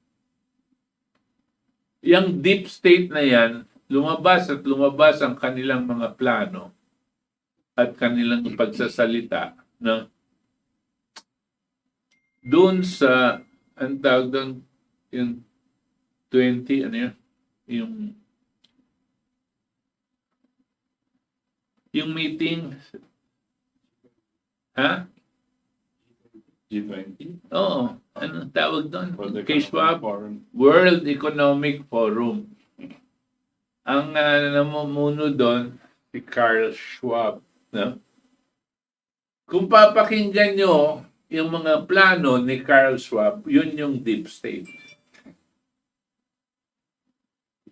S1: Yang deep state na yan, lumabas at lumabas ang kanilang mga plano at kanilang pagsasalita na doon sa, ang tawag doon, yung 20, ano yun? Yung meeting, ha?
S2: G20?
S1: Oo. Anong tawag doon?
S2: World
S1: Kay Schwab?
S2: Forum.
S1: World Economic Forum. Ang namumuno doon, si Carl Schwab. No? Kung papakinggan nyo yung mga plano ni Carl Schwab, yun yung deep state.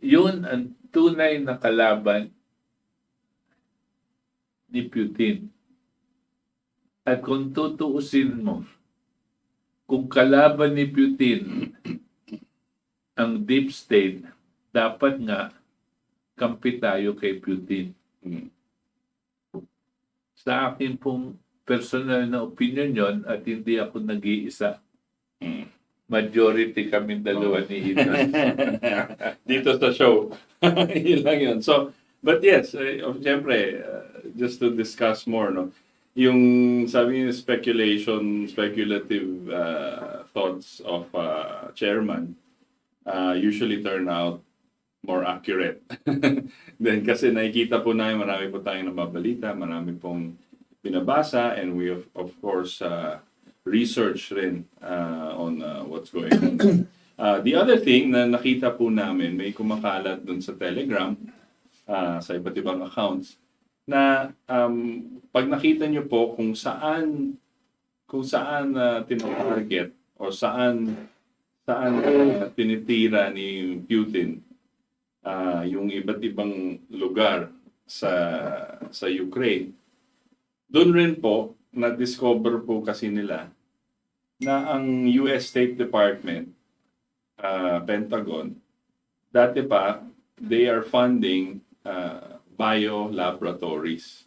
S1: Yun ang tunay na kalaban ni Putin. At kung tutuusin mo, kung kalaban ni Putin ang deep state, dapat nga kampi tayo kay Putin. Sa akin pong personal na opinion yon at hindi ako nag-iisa. Majority kami dalawa ni Ethan.
S2: Dito sa show. Yun lang yun. So, but yes, siyempre, just to discuss more, no? Yung sabi niyo speculative thoughts of chairman usually turn out more accurate. Then kasi nakikita po namin, marami po tayong nababalita, marami pong binabasa, and we of course research rin on what's going on. The other thing na nakita po namin, may kumakalat dun sa Telegram, sa iba't ibang accounts, na pag nakita nyo po kung saan tinatarget o saan tinitira ni Putin yung iba't ibang lugar sa Ukraine, doon rin po na-discover po kasi nila na ang US State Department, Pentagon, dati pa, they are funding bio-laboratories.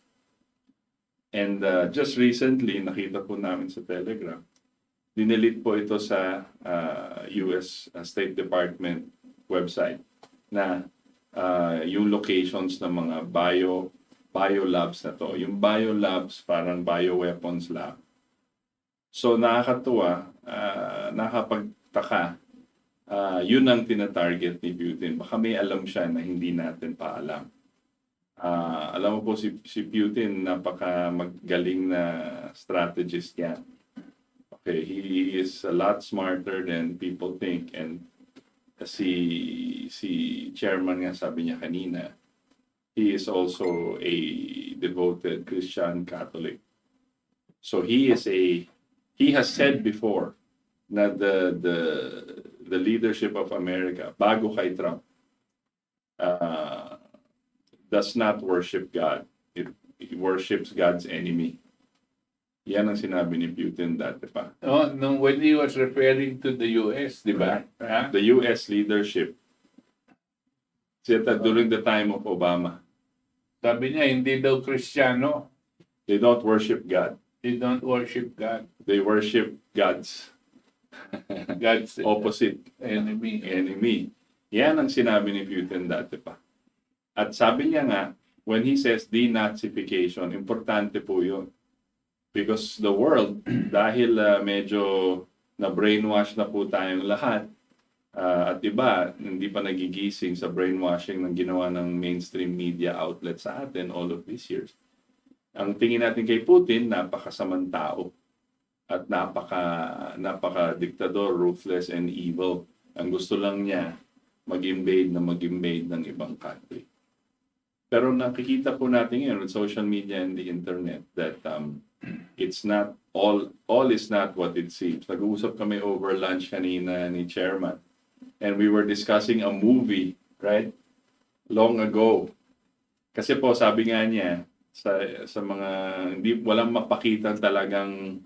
S2: And just recently, nakita po namin sa Telegram, dinilit po ito sa US State Department website na yung locations ng mga biolabs na to. Yung biolabs, parang bioweapons lab. So nakakatuwa, nakapagtaka, yun ang tinatarget ni Putin. Baka may alam siya na hindi natin pa alam. Alam mo po si Putin, napaka magaling na strategist yan. Okay, he is a lot smarter than people think, and si chairman nga sabi niya kanina, he is also a devoted Christian Catholic. So he has said before na the leadership of America bago kay Trump does not worship God. It worships God's enemy. Yan ang sinabi ni Putin dati pa.
S1: Oh, when he was referring to the US, di ba?
S2: The US leadership. During the time of Obama.
S1: Sabi niya, hindi daw Kristiyano.
S2: They don't worship God.
S1: They don't worship God.
S2: They worship gods.
S1: God's
S2: Opposite.
S1: enemy.
S2: Enemy. Yan ang sinabi ni Putin dati pa. At sabi niya nga, when he says denazification, importante po yun. Because the world, dahil medyo na-brainwash na po tayong lahat, at iba, hindi pa nagigising sa brainwashing ng ginawa ng mainstream media outlet sa atin all of these years. Ang tingin natin kay Putin, napakasamang tao at napaka-diktador, ruthless and evil. Ang gusto lang niya, mag-invade ng ibang country. Pero nakikita po natin ngayon with social media and the internet that it's not all is not what it seems. Nag-uusap kami over lunch kanina ni Chairman. And we were discussing a movie, right? Long ago. Kasi po, sabi nga niya, sa mga, walang mapakita talagang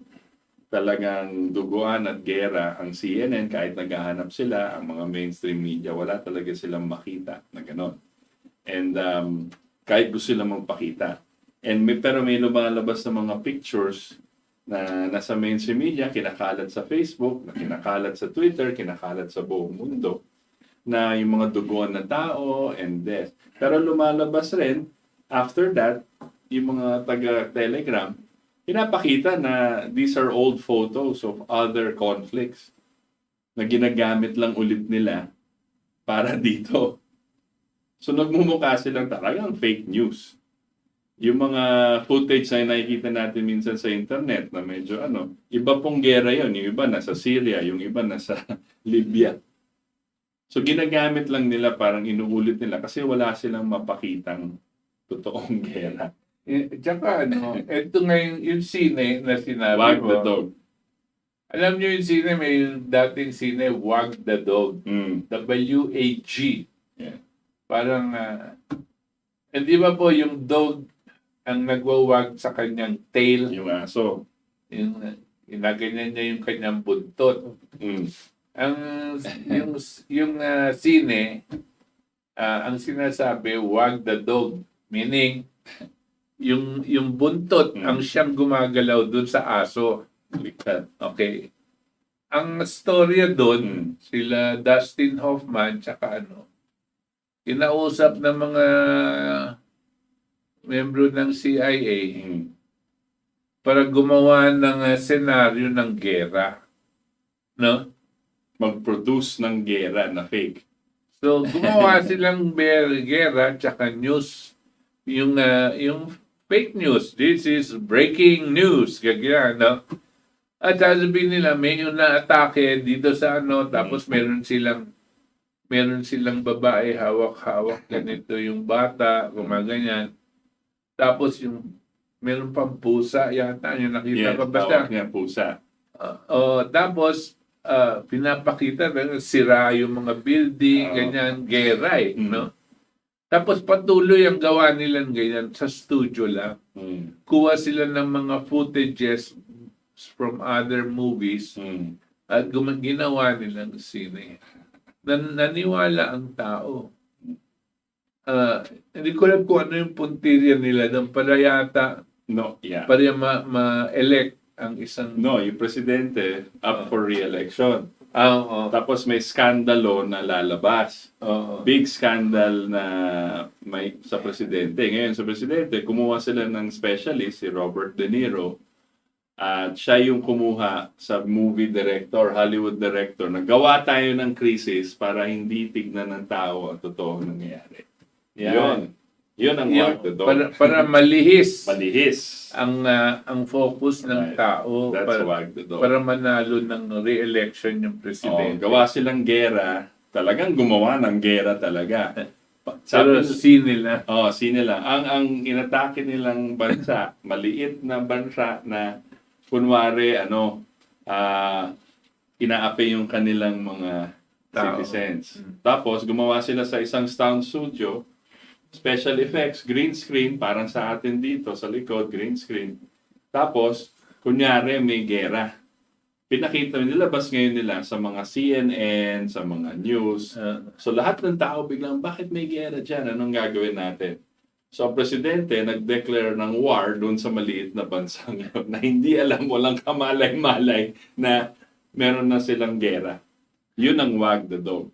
S2: duguan at gera ang CNN, kahit naghahanap sila, ang mga mainstream media, wala talaga silang makita na gano'n. And kahit gusto silang magpakita. Pero may lumalabas na mga pictures na nasa mainstream media, kinakalat sa Facebook, kinakalat sa Twitter, kinakalat sa buong mundo, na yung mga duguan na tao and death. Pero lumalabas rin, after that, yung mga taga-Telegram, pinapakita na these are old photos of other conflicts na ginagamit lang ulit nila para dito. So nagmumukha silang talagang fake news. Yung mga footage na nakikita natin minsan sa internet na medyo iba pong gera yon. Yung iba nasa Syria, yung iba nasa Libya. So ginagamit lang nila, parang inuulit nila kasi wala silang mapakitang totoong gera.
S1: Tsaka ito ngayon yung sine na sinabi
S2: Wag
S1: mo.
S2: the dog.
S1: Alam niyo yung sine, may dating sine, Wag the Dog. W-A-G.
S2: Yeah.
S1: Parang, hindi ba po yung dog ang nagwawag sa kanyang tail?
S2: Yung aso.
S1: Yung ginaganyan niya yung kanyang buntot. Yung sine, ang sinasabi, Wag the Dog. Meaning, yung buntot ang siyang gumagalaw dun sa aso. Okay. Ang storya doon, sila Dustin Hoffman, tsaka kinausap ng mga membro ng CIA para gumawa ng senaryo ng gera. No?
S2: Mag-produce ng gera na fake.
S1: So, gumawa silang gera tsaka news. Yung fake news. This is breaking news. Ganyan, no? At sasabihin nila, may yung na-atake dito sa tapos meron silang babae, hawak-hawak, ganito yung bata, gumaganyan. Tapos meron pang pusa yata, yung nakita ko basta.
S2: Tawag niya pusa.
S1: Tapos, pinapakita na sira yung mga building, ganyan, gera no? Tapos patuloy ang gawa nila ganyan sa studio lang. Kuha sila ng mga footages from other movies at ginawa nilang sine. Naniwala ang tao. Hindi ko alam kung ano yung puntirya nila doon para yata para ma-elect ang isang...
S2: No, yung presidente up for re-election. Tapos may skandalo na lalabas. Big scandal na may sa presidente. Ngayon sa presidente, kumuha sila ng specialist, si Robert De Niro. At siya yung kumuha sa movie director, Hollywood director. Nagawa tayo ng crisis para hindi tignan ng tao ang totoong nangyayari. Yun ang Wag the Dog.
S1: Para malihis.
S2: Malihis.
S1: Ang focus ng tao
S2: That's Wag the Dog.
S1: para manalo ng re-election yung presidente.
S2: Gawa silang gera. Talagang gumawa ng gera talaga.
S1: Pero sine lang.
S2: Sine lang. Ang inatake nilang bansa, maliit na bansa na kunwari, inaapi yung kanilang mga citizens. Tapos, gumawa sila sa isang sound studio, special effects, green screen, parang sa atin dito, sa likod, green screen. Tapos, kunyari, may gera. Pinakita, nilabas ngayon nila sa mga CNN, sa mga news. So, lahat ng tao biglang, bakit may gera dyan? Anong gagawin natin? So, ang presidente nag-declare ng war doon sa maliit na bansang yun na hindi alam, walang kamalay-malay na meron na silang gera. Yun ang wag the dog.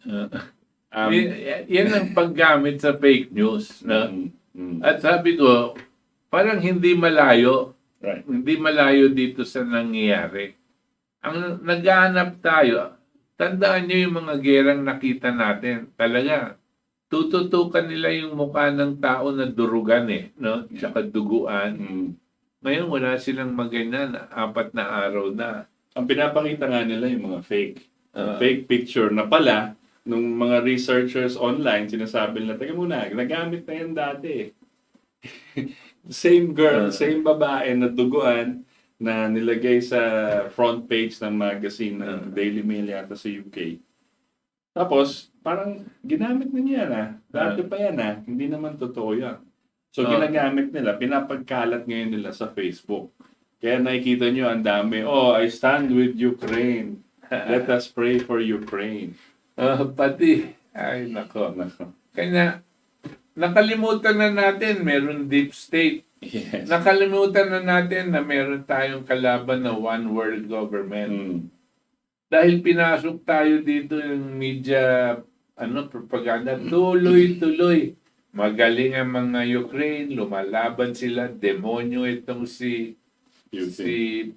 S1: Yan ang paggamit sa fake news. No? At sabi ko, parang hindi malayo.
S2: Right.
S1: Hindi malayo dito sa nangyayari. Ang naghahanap tayo, tandaan nyo yung mga gerang nakita natin. Talaga, tututukan nila yung mukha ng tao na durugan no? Tsaka duguan. Ngayon, wala silang maganyan. 4 na araw na.
S2: Ang pinapakita nga nila yung mga fake picture na pala, nung mga researchers online, sinasabi nila, teka muna, nagamit na yan dati. Same girl, same babae na duguan na nilagay sa front page ng magazine ng Daily Mail yata sa UK. Tapos, parang ginamit na niya na. Dati pa yan hindi naman totoo yan. So, ginagamit nila, pinapagkalat ngayon nila sa Facebook. Kaya nakikita nyo, ang dami, I stand with Ukraine. Let us pray for Ukraine.
S1: Pati, ay nako. Kaya, nakalimutan na natin, meron deep state.
S2: Yes.
S1: Nakalimutan na natin na meron tayong kalaban na one world government. Dahil pinasok tayo dito yung media, propaganda, tuloy-tuloy. Magaling ang mga Ukraine, lumalaban sila, demonyo itong si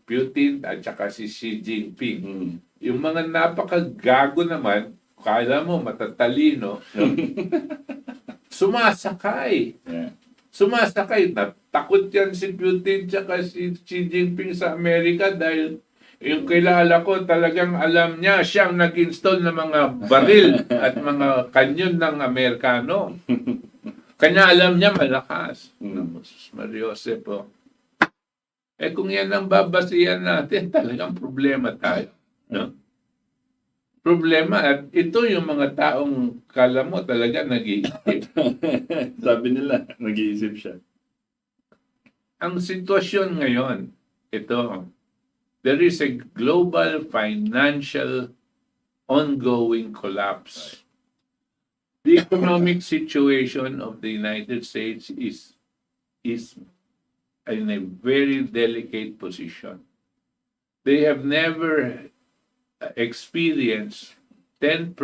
S1: Putin at saka si Xi Jinping. Yung mga napakagago naman, kala mo matatalino, sumasakay. Sumasakay. Takot yan si Putin at si Xi Jinping sa Amerika dahil yung kilala ko talagang alam niya siyang nag-install ng mga baril at mga kanyon ng Amerikano. Kanya alam niya malakas. Mariose po. Kung yan ang babasihan natin, talagang problema tayo. No? Problema at ito yung mga taong kala mo talaga nag-iisip.
S2: Sabi nila, nag-iisip siya.
S1: Ang sitwasyon ngayon, ito, there is a global financial ongoing collapse. The economic situation of the United States is in a very delicate position. They have never experienced 10%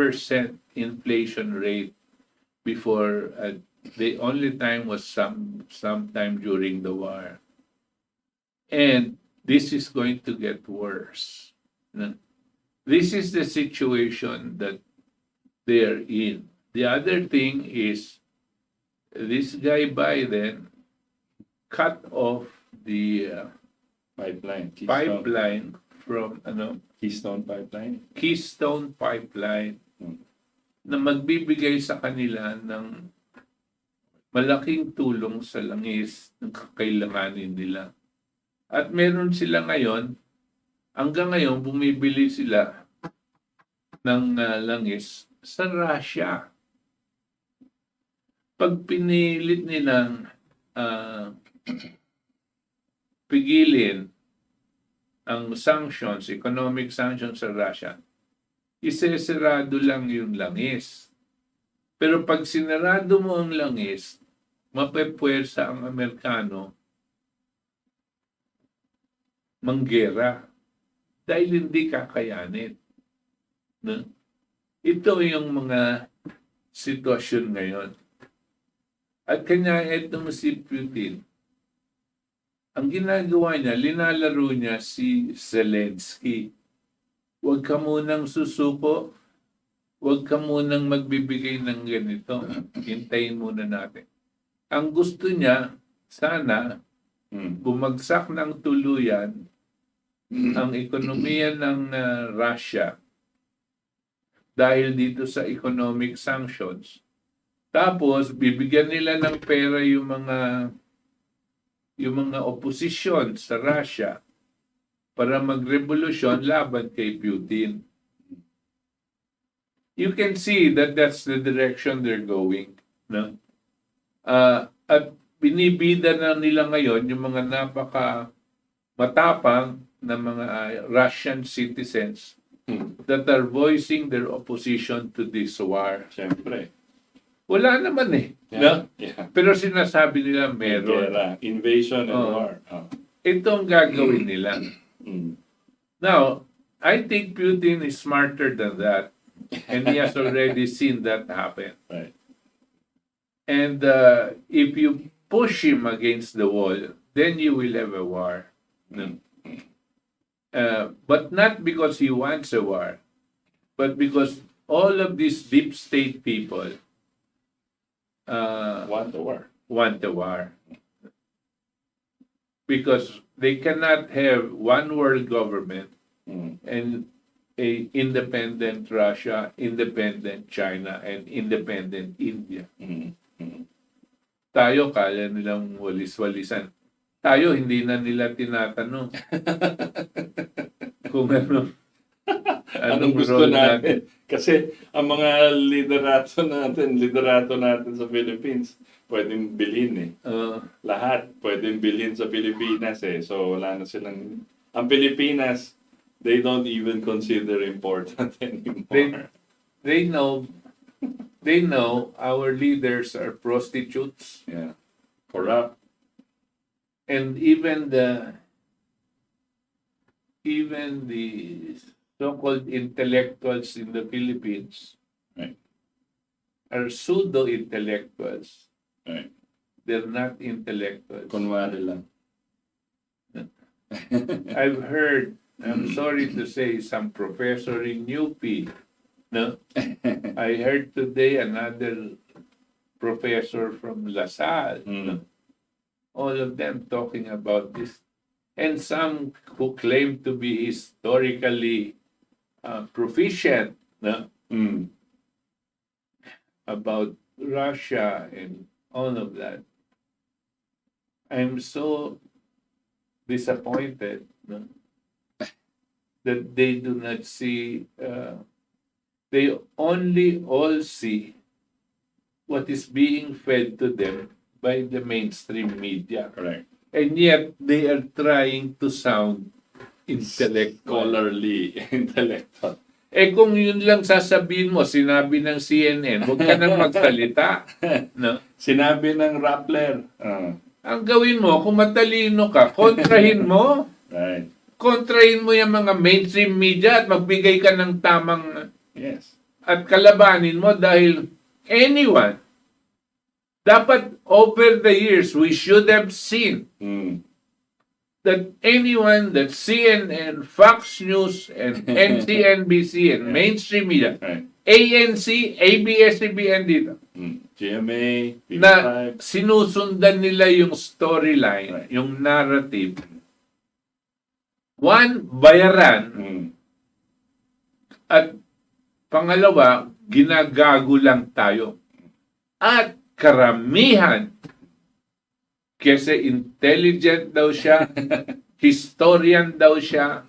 S1: inflation rate before. The only time was sometime during the war. And this is going to get worse. This is the situation that they're in. The other thing is, this guy Biden cut off the pipeline from
S2: Keystone Pipeline.
S1: Keystone Pipeline na magbibigay sa kanila ng malaking tulong sa langis ng kakailanganin nila. At meron sila ngayon, hanggang ngayon, bumibili sila ng langis sa Russia. Pag pinilit nilang pigilin ang sanctions, economic sanctions sa Russia, isesarado lang yung langis. Pero pag sinarado mo ang langis, mapepwersa ang Amerikano manggera dahil hindi kakayanin. No? Ito yung mga sitwasyon ngayon. At kanya itong si Putin, ang ginagawa niya, linalaro niya si Zelensky. Huwag ka munang susuko, huwag ka munang magbibigay ng ganito. Hintayin muna natin. Ang gusto niya, sana, bumagsak ng tuluyan ang ekonomiya ng Russia dahil dito sa economic sanctions. Tapos, bibigyan nila ng pera yung mga opposition sa Russia para magrevolusyon laban kay Putin. You can see that that's the direction they're going. No? At binibida na nila ngayon yung mga matapang na mga Russian citizens that are voicing their opposition to this war.
S2: Siyempre.
S1: Wala naman eh.
S2: Yeah.
S1: No?
S2: Yeah.
S1: Pero sinasabi nila meron.
S2: Gera, invasion and
S1: Oh.
S2: war. Oh.
S1: Ito ang gagawin nila.
S2: Mm.
S1: Now, I think Putin is smarter than that. And he has already seen that happen.
S2: Right.
S1: And if you push him against the wall, then you will have a war. No? But not because he wants a war, but because all of these deep state people
S2: Want the war.
S1: want a war. Because they cannot have one world government
S2: Mm.
S1: and a independent Russia, independent China, and independent India.
S2: Mm. Mm.
S1: Tayo, kaya nilang walis-walisan. Tayo, hindi na nila tinatanong kung
S2: Anong gusto
S1: role
S2: natin? Kasi ang mga liderato natin sa Philippines, pwedeng bilhin eh. Lahat pwedeng bilhin sa Pilipinas eh. So wala na silang... Ang Pilipinas, they don't even consider important anymore.
S1: They know our leaders are prostitutes,
S2: Yeah. Corrupt.
S1: and even the so-called intellectuals in the Philippines
S2: Right.
S1: are pseudo-intellectuals.
S2: Right.
S1: They're not intellectuals.
S2: Kunwari lang.
S1: I've heard, I'm sorry to say, some professor in UP. No? I heard today another professor from LaSalle.
S2: Mm.
S1: All of them talking about this. And some who claim to be historically proficient, no?
S2: Mm.
S1: About Russia and all of that. I'm so disappointed, no? That they do not see, they only all see what is being fed to them by the mainstream media.
S2: Correct.
S1: And yet, they are trying to sound intellectual.
S2: Scholarly, intellectual.
S1: Eh kung yun lang sasabihin mo, sinabi ng CNN, huwag ka nang magsalita. No?
S2: Sinabi ng Rappler.
S1: Ang gawin mo, kung matalino ka, kontrahin mo.
S2: Right.
S1: Kontrahin mo yung mga mainstream media at magbigay ka ng tamang
S2: Yes.
S1: at kalabanin mo dahil anyone, dapat over the years, we should have seen
S2: Mm.
S1: that anyone that CNN, Fox News, and NCNBC, and mainstream media,
S2: Right.
S1: ANC, ABS-CBN dito,
S2: GMA,
S1: na
S2: P5.
S1: sinusundan nila yung storyline,
S2: Right.
S1: yung narrative. One, bayaran.
S2: Mm.
S1: At pangalawa, ginagago lang tayo. At karamihan, kasi intelligent daw siya, historian daw siya,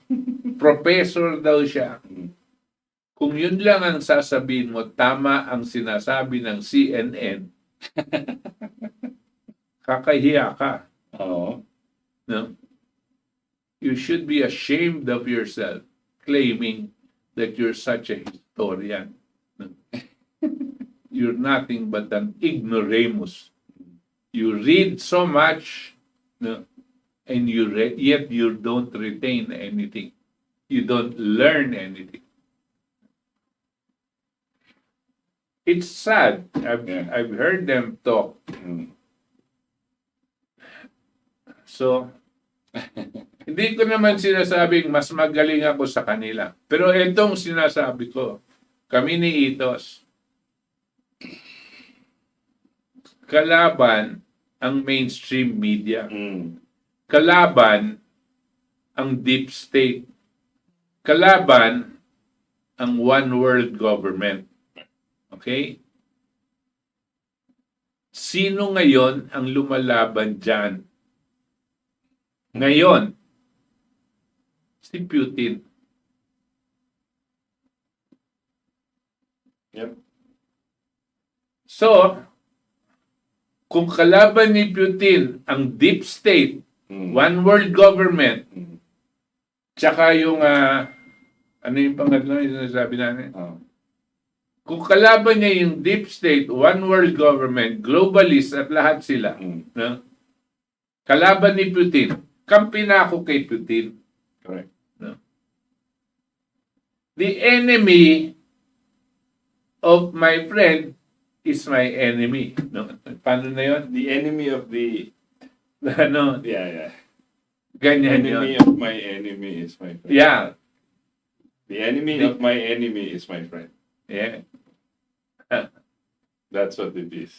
S1: professor daw siya. Kung yun lang ang sasabihin mo, tama ang sinasabi ng CNN, kakahiya ka.
S2: Oo.
S1: No? You should be ashamed of yourself claiming that you're such a historian. No? You're nothing but an ignoramus. You read so much, no? And yet you don't retain anything. You don't learn anything. It's sad. I've heard them talk.
S2: Mm.
S1: So, hindi ko naman sinasabing mas magaling ako sa kanila. Pero itong sinasabi ko, kami ni Itos, kalaban ang mainstream media.
S2: Mm.
S1: Kalaban ang deep state. Kalaban ang one world government. Okay? Sino ngayon ang lumalaban dyan? Ngayon, si Putin.
S2: Yep.
S1: So, kung kalaban ni Putin ang deep state,
S2: Mm.
S1: one world government,
S2: Mm.
S1: tsaka yung, ano yung pangatlo yung sinasabi natin?
S2: Oh.
S1: Kung kalaban niya yung deep state, one world government, globalist at lahat sila, no? Kalaban ni Putin, kampi na ako kay Putin.
S2: Correct.
S1: No? The enemy of my friend is my enemy. No? Paano na yun?
S2: The enemy of the...
S1: Ano?
S2: Yeah.
S1: Ganyan
S2: Enemy
S1: yun.
S2: of my enemy is my friend.
S1: Yeah.
S2: The enemy of my enemy is my friend.
S1: Yeah.
S2: That's what it is.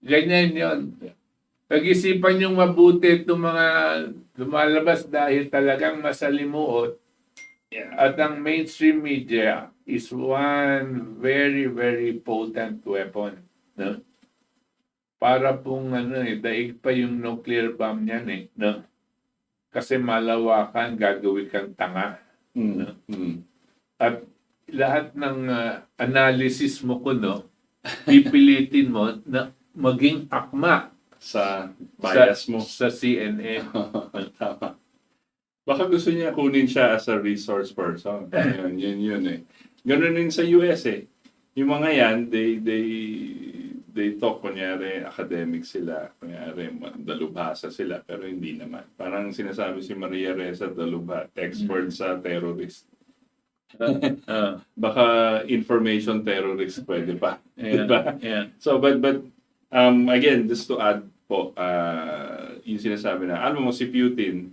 S1: Ganyan yun. Pag-isipan yung mabuti itong mga lumalabas dahil talagang masalimuot.
S2: Yeah.
S1: At ang mainstream media is one very, very potent weapon. No? Para pong daig pa yung nuclear bomb niyan eh. No? Kasi malawakan, gagawin kang tanga. No? At lahat ng analysis mo pipilitin mo na maging akma
S2: Sa bias mo.
S1: sa CNN.
S2: Tama. Baka gusto niya kunin siya as a resource person. Yun eh. Ganun din sa US eh. Yung mga yan, they talk, kunyari, academic sila. Kunyari, dalubhasa sila. Pero hindi naman. Parang sinasabi si Maria Reza Dalubha, expert sa terrorist. Baka information terrorist pwede pa. Diba?
S1: Yeah.
S2: So, but again, just to add po, yung sinasabi na, alam mo si Putin,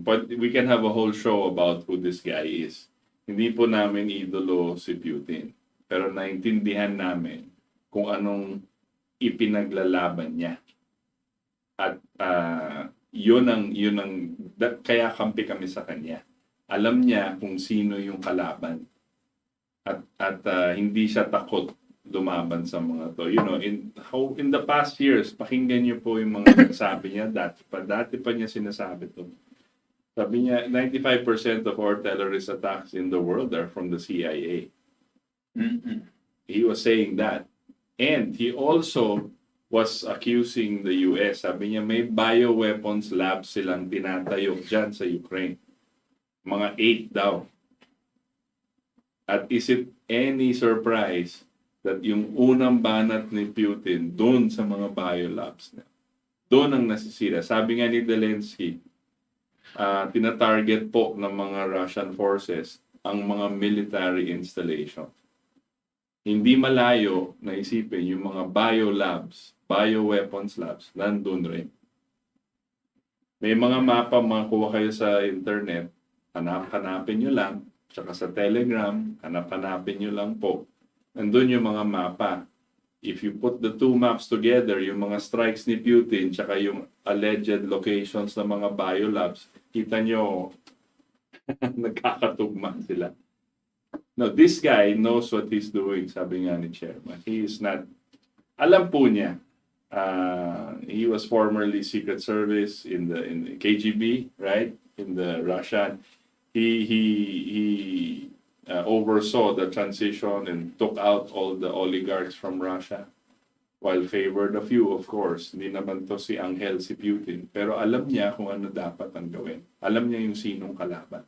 S2: but we can have a whole show about who this guy is. Hindi po namin idolo si Putin. Pero naintindihan namin kung anong ipinaglalaban niya. At yun ang kaya kampi kami sa kanya. Alam niya kung sino yung kalaban. At hindi siya takot lumaban sa mga to. You know, in the past years, pakinggan niyo po yung mga sabi niya, dati pa niya sinasabi to. Sabi niya, 95% of all terrorist attacks in the world are from the CIA. He was saying that. And he also was accusing the US. Sabi niya, may bioweapons lab silang tinatayo dyan sa Ukraine. Mga 8 daw. At is it any surprise that yung unang banat ni Putin doon sa mga biolabs na doon ang nasisira. Sabi nga ni Zelensky, tinatarget po ng mga Russian forces ang mga military installation. Hindi malayo na isipin yung mga biolabs, bioweapons labs, nandun rin. May mga mapa makuha kayo sa internet, hanapin nyo lang, tsaka sa Telegram, hanapin nyo lang po. Nandun yung mga mapa. If you put the two maps together, yung mga strikes ni Putin, tsaka yung alleged locations ng mga biolabs, kita nyo, nagkakatugma sila. Now, this guy knows what he's doing, sabi nga ni Chairman. He is not, alam po niya, he was formerly Secret Service in the KGB, right? In the Russian. He oversaw the transition and took out all the oligarchs from Russia, while favored a few, of course. Hindi naman to si Angel, si Putin. Pero alam niya kung ano dapat ang gawin. Alam niya yung sinong kalaban.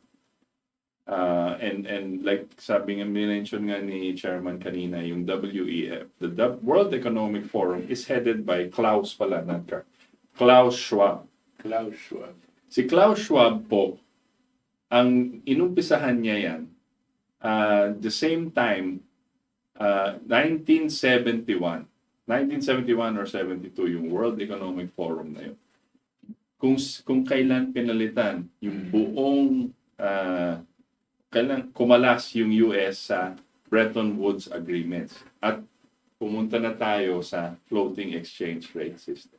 S2: And like sabi nga, mention nga ni Chairman kanina, yung WEF, the World Economic Forum is headed by Klaus pala, not Klaus Schwab. Klaus Schwab. Si Klaus Schwab po, ang inumpisahan niya yan, the same time, 1971 or 72, yung World Economic Forum na yun. Kung kailan pinalitan yung buong, kailan kumalas yung US sa Bretton Woods Agreements at pumunta na tayo sa floating exchange rate system.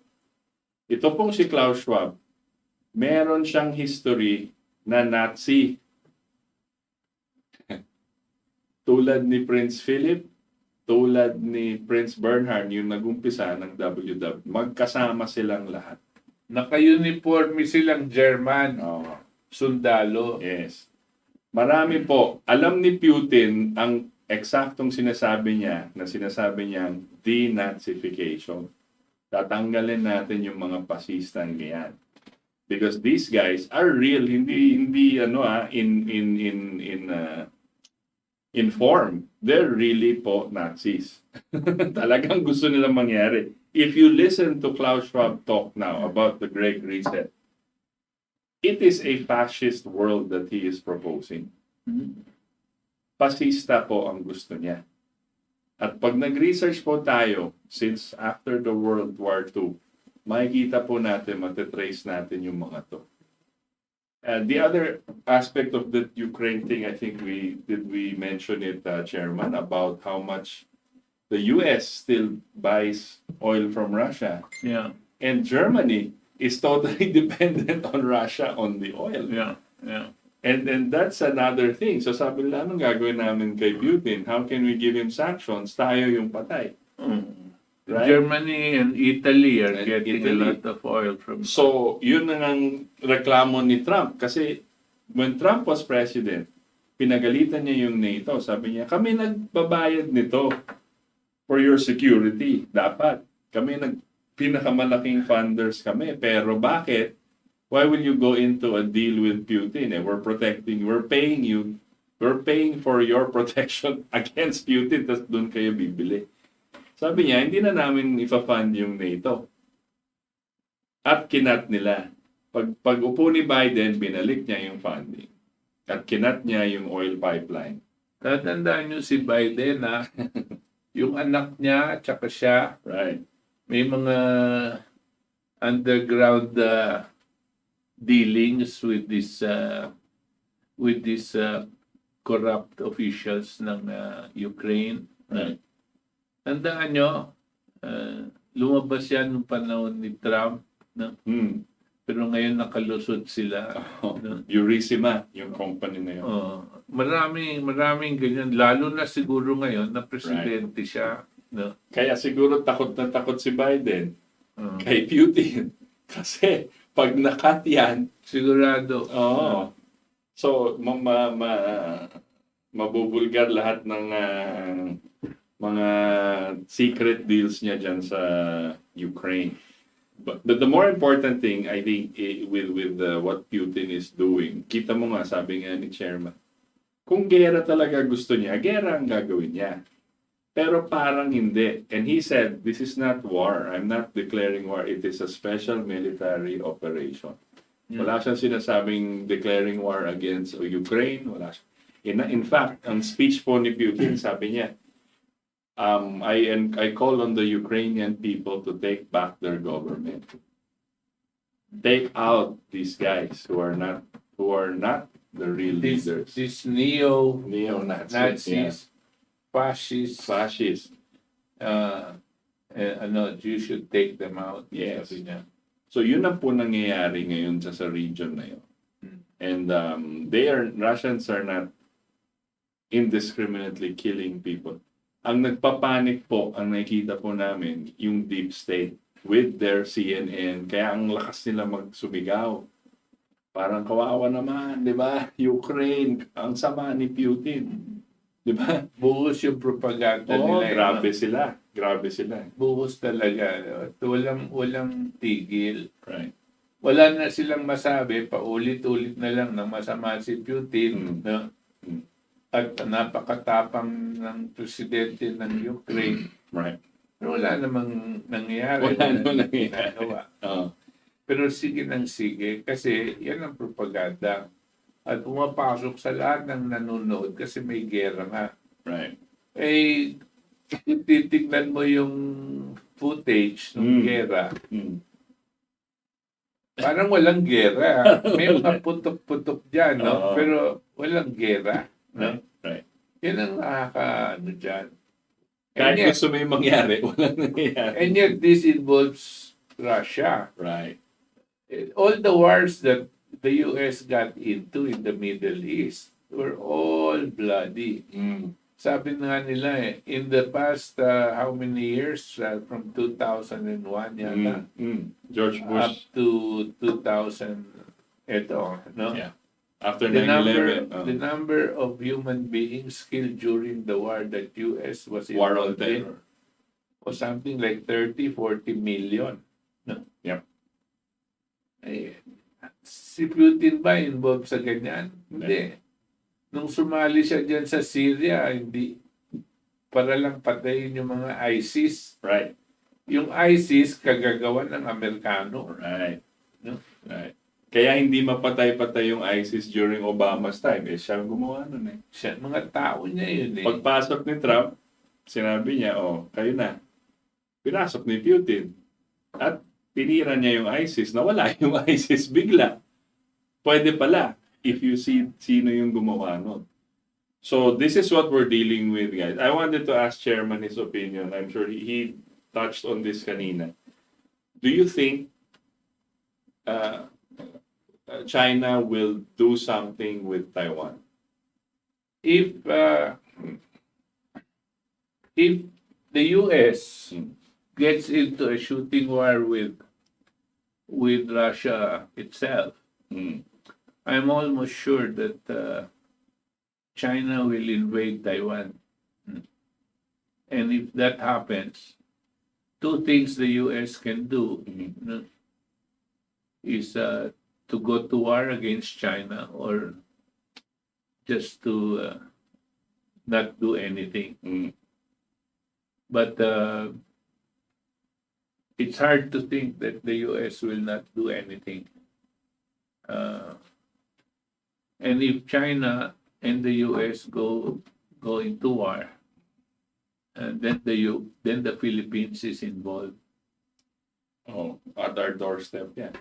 S2: Ito pong si Klaus Schwab, meron siyang history na Nazi. Tulad ni Prince Philip, tulad ni Prince Bernhard, yung nagumpisa ng WW, magkasama silang lahat.
S1: Naka-uniforme silang German, sundalo.
S2: Yes. Marami po. Alam ni Putin ang eksaktong sinasabi niya, na sinasabi niyang denazification. Tatanggalin natin yung mga pasistang ganyan. Because these guys are real, hindi in informed. They're really po Nazis. Talagang gusto nilang mangyari. If you listen to Klaus Schwab talk now about the Great Reset, it is a fascist world that he is proposing. Fascista po ang gusto niya. At pag nag-research po tayo, since after the World War II, makikita po natin, matitrace natin yung mga to. The other aspect of the Ukraine thing, I think we mention it, Chairman, about how much the U.S. still buys oil from Russia.
S1: Yeah.
S2: And Germany is totally dependent on Russia on the oil.
S1: Yeah. Yeah.
S2: And that's another thing. So sabi nila, anong gagawin namin kay Putin? How can we give him sanctions? Tayo yung patay. Right?
S1: Germany and Italy are
S2: And
S1: getting
S2: Italy.
S1: a lot of oil from.
S2: So, yun na ang reklamo ni Trump. Kasi when Trump was president, pinagalitan niya yung NATO. Sabi niya, kami nagbabayad nito for your security. Dapat. Kami pinakamalaking funders kami. Pero bakit? Why will you go into a deal with Putin? We're paying for your protection against Putin. Tapos doon kayo bibili. Sabi niya, hindi na namin ipa-fund yung NATO. At kinat nila. Pag upo ni Biden, binalik niya yung funding. At kinat niya yung oil pipeline.
S1: Tatandaan niyo si Biden, ha? Yung anak niya at saka siya,
S2: Right.
S1: may mga underground dealings with this corrupt officials ng Ukraine.
S2: Right.
S1: Tandaan nyo, lumabas yan nung panahon ni Trump, no? Pero ngayon nakalusot sila. No?
S2: Eurisima, yung company na yun.
S1: Maraming ganyan, lalo na siguro ngayon na presidente siya. No?
S2: Kaya siguro takot na takot si Biden kay Putin. Kasi pag nakat yan,
S1: Sigurado.
S2: so mabubulgar lahat ng mga secret deals niya dyan sa Ukraine. But the more important thing, I think, with what Putin is doing, kita mo nga, sabi nga ni Chairman, kung gera talaga gusto niya, gera ang gagawin niya. Pero parang hindi. And he said, this is not war. I'm not declaring war. It is a special military operation. Wala siyang sinasabing declaring war against Ukraine. Wala siya. In fact, ang speech po ni Putin, sabi niya, I call on the Ukrainian people to take back their government. Take out these guys who are not the real leaders.
S1: These neo-Nazis, fascists. You should take them out.
S2: Yes.
S1: Sabi niya.
S2: So yun ang po nangyayari ngayon sa region na yun. And Russians are not indiscriminately killing people. Ang nagpapanik po, ang nakikita po namin, yung deep state with their CNN. Kaya ang lakas nila magsumigaw. Parang kawawa naman, di ba? Ukraine, ang sama ni Putin. Di ba?
S1: Buhos yung propaganda nila.
S2: Grabe sila. Grabe sila.
S1: Buhos talaga. Walang tigil.
S2: Right.
S1: Wala na silang masabi, paulit-ulit na lang na masama si Putin. No? At napakatapang ng presidente ng Ukraine.
S2: Right.
S1: Pero wala namang nangyayari.
S2: Wala namang nangyayari.
S1: Ginagawa. Pero sige ng sige, kasi yan ang propaganda. At pumapasok sa lahat ng nanonood kasi may gera nga.
S2: Right.
S1: Kung titignan mo yung footage ng gera, parang walang gera. May mga putok-putok dyan, no? Pero walang gera. No?
S2: Right.
S1: Yan ang nakaka-ano dyan.
S2: Kahit gusto may mangyari, walang nangyayari.
S1: And yet, this involves Russia.
S2: Right.
S1: All the wars that the U.S. got into in the Middle East were all bloody. Sabi nga nila in the past, how many years? From 2001 yata.
S2: George Bush.
S1: Up to 2000, no?
S2: Yeah. After
S1: The
S2: 9/11.
S1: number of human beings killed during the war that U.S. was
S2: War on
S1: involved in
S2: Terror.
S1: was something like 30-40 million. No?
S2: Yep.
S1: Si Putin ba involved sa ganyan? Hindi. Nung sumali siya dyan sa Syria, hindi, para lang patayin yung mga ISIS.
S2: Right.
S1: Yung ISIS, kagagawan ng Amerikano.
S2: Right.
S1: No?
S2: Right. Kaya hindi mapatay-patay yung ISIS during Obama's time. Siya ang gumawa nun eh.
S1: Siya, mga tao niya yun eh.
S2: Pagpasok ni Trump, sinabi niya, kayo na. Pinasok ni Putin. At pinira niya yung ISIS. Nawala yung ISIS bigla. Pwede pala if you see sino yung gumawa nun. So this is what we're dealing with, guys. I wanted to ask Chairman his opinion. I'm sure he touched on this kanina. Do you think China will do something with Taiwan?
S1: If the US gets into a shooting war with Russia itself, I'm almost sure that China will invade Taiwan. And if that happens, two things the US can do is to go to war against China or just to not do anything. But it's hard to think that the US will not do anything. And if China and the US go into war, then the Philippines is involved.
S2: At our doorstep, yeah.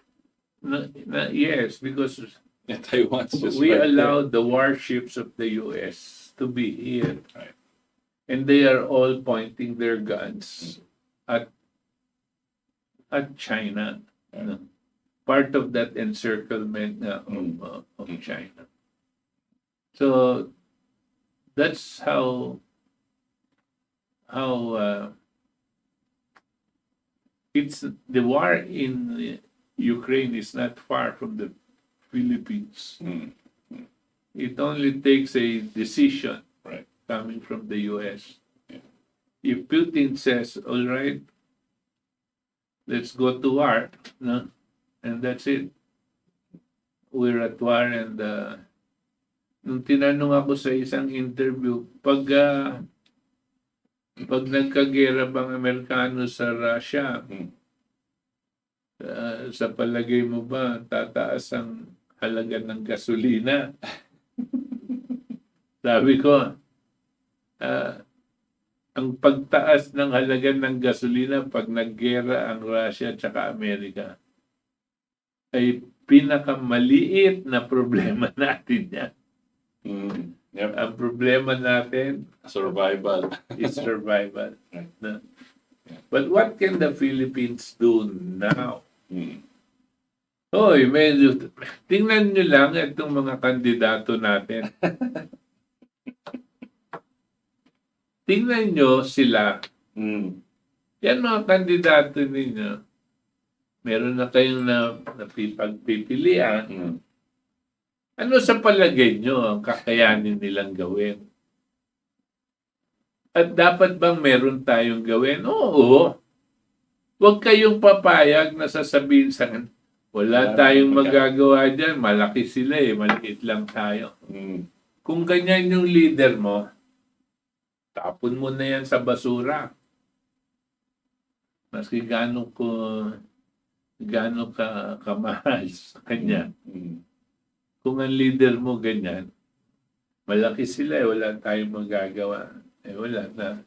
S1: Yes, because
S2: Taiwan's just
S1: we
S2: right
S1: allowed the warships of the US to be here.
S2: Right.
S1: And they are all pointing their guns at China. Part of that encirclement of China. So that's how it's the war in Ukraine is not far from the Philippines. It only takes a decision coming from the US. If Putin says, all right, let's go to war, and that's it. We're at war. And nung tinanong ako sa isang interview, pag nagkagera bang Amerikano sa Russia, sa palagay mo ba tataas ang halaga ng gasolina? Sabi ko, ang pagtaas ng halaga ng gasolina pag naggera ang Russia at saka Amerika ay pinakamaliit na problema natin yan.
S2: Yep.
S1: Ang problema natin
S2: Survival.
S1: is survival. But what can the Philippines do now? Medyo, tingnan nyo lang itong mga kandidato natin. Tingnan nyo sila. Yan mga kandidato ninyo. Meron na kayong pagpipilian. Ano sa palagay nyo ang kakayanin nilang gawin? At dapat bang meron tayong gawin? Oo. Huwag kayong papayag na sasabihin sa wala tayong magagawa dyan. Malaki sila maliit lang tayo. Kung ganyan yung leader mo, tapon mo na yan sa basura. Maski gano'n ka kamahal sa kanya. Kung ang leader mo ganyan, malaki sila wala tayong magagawa. Wala na.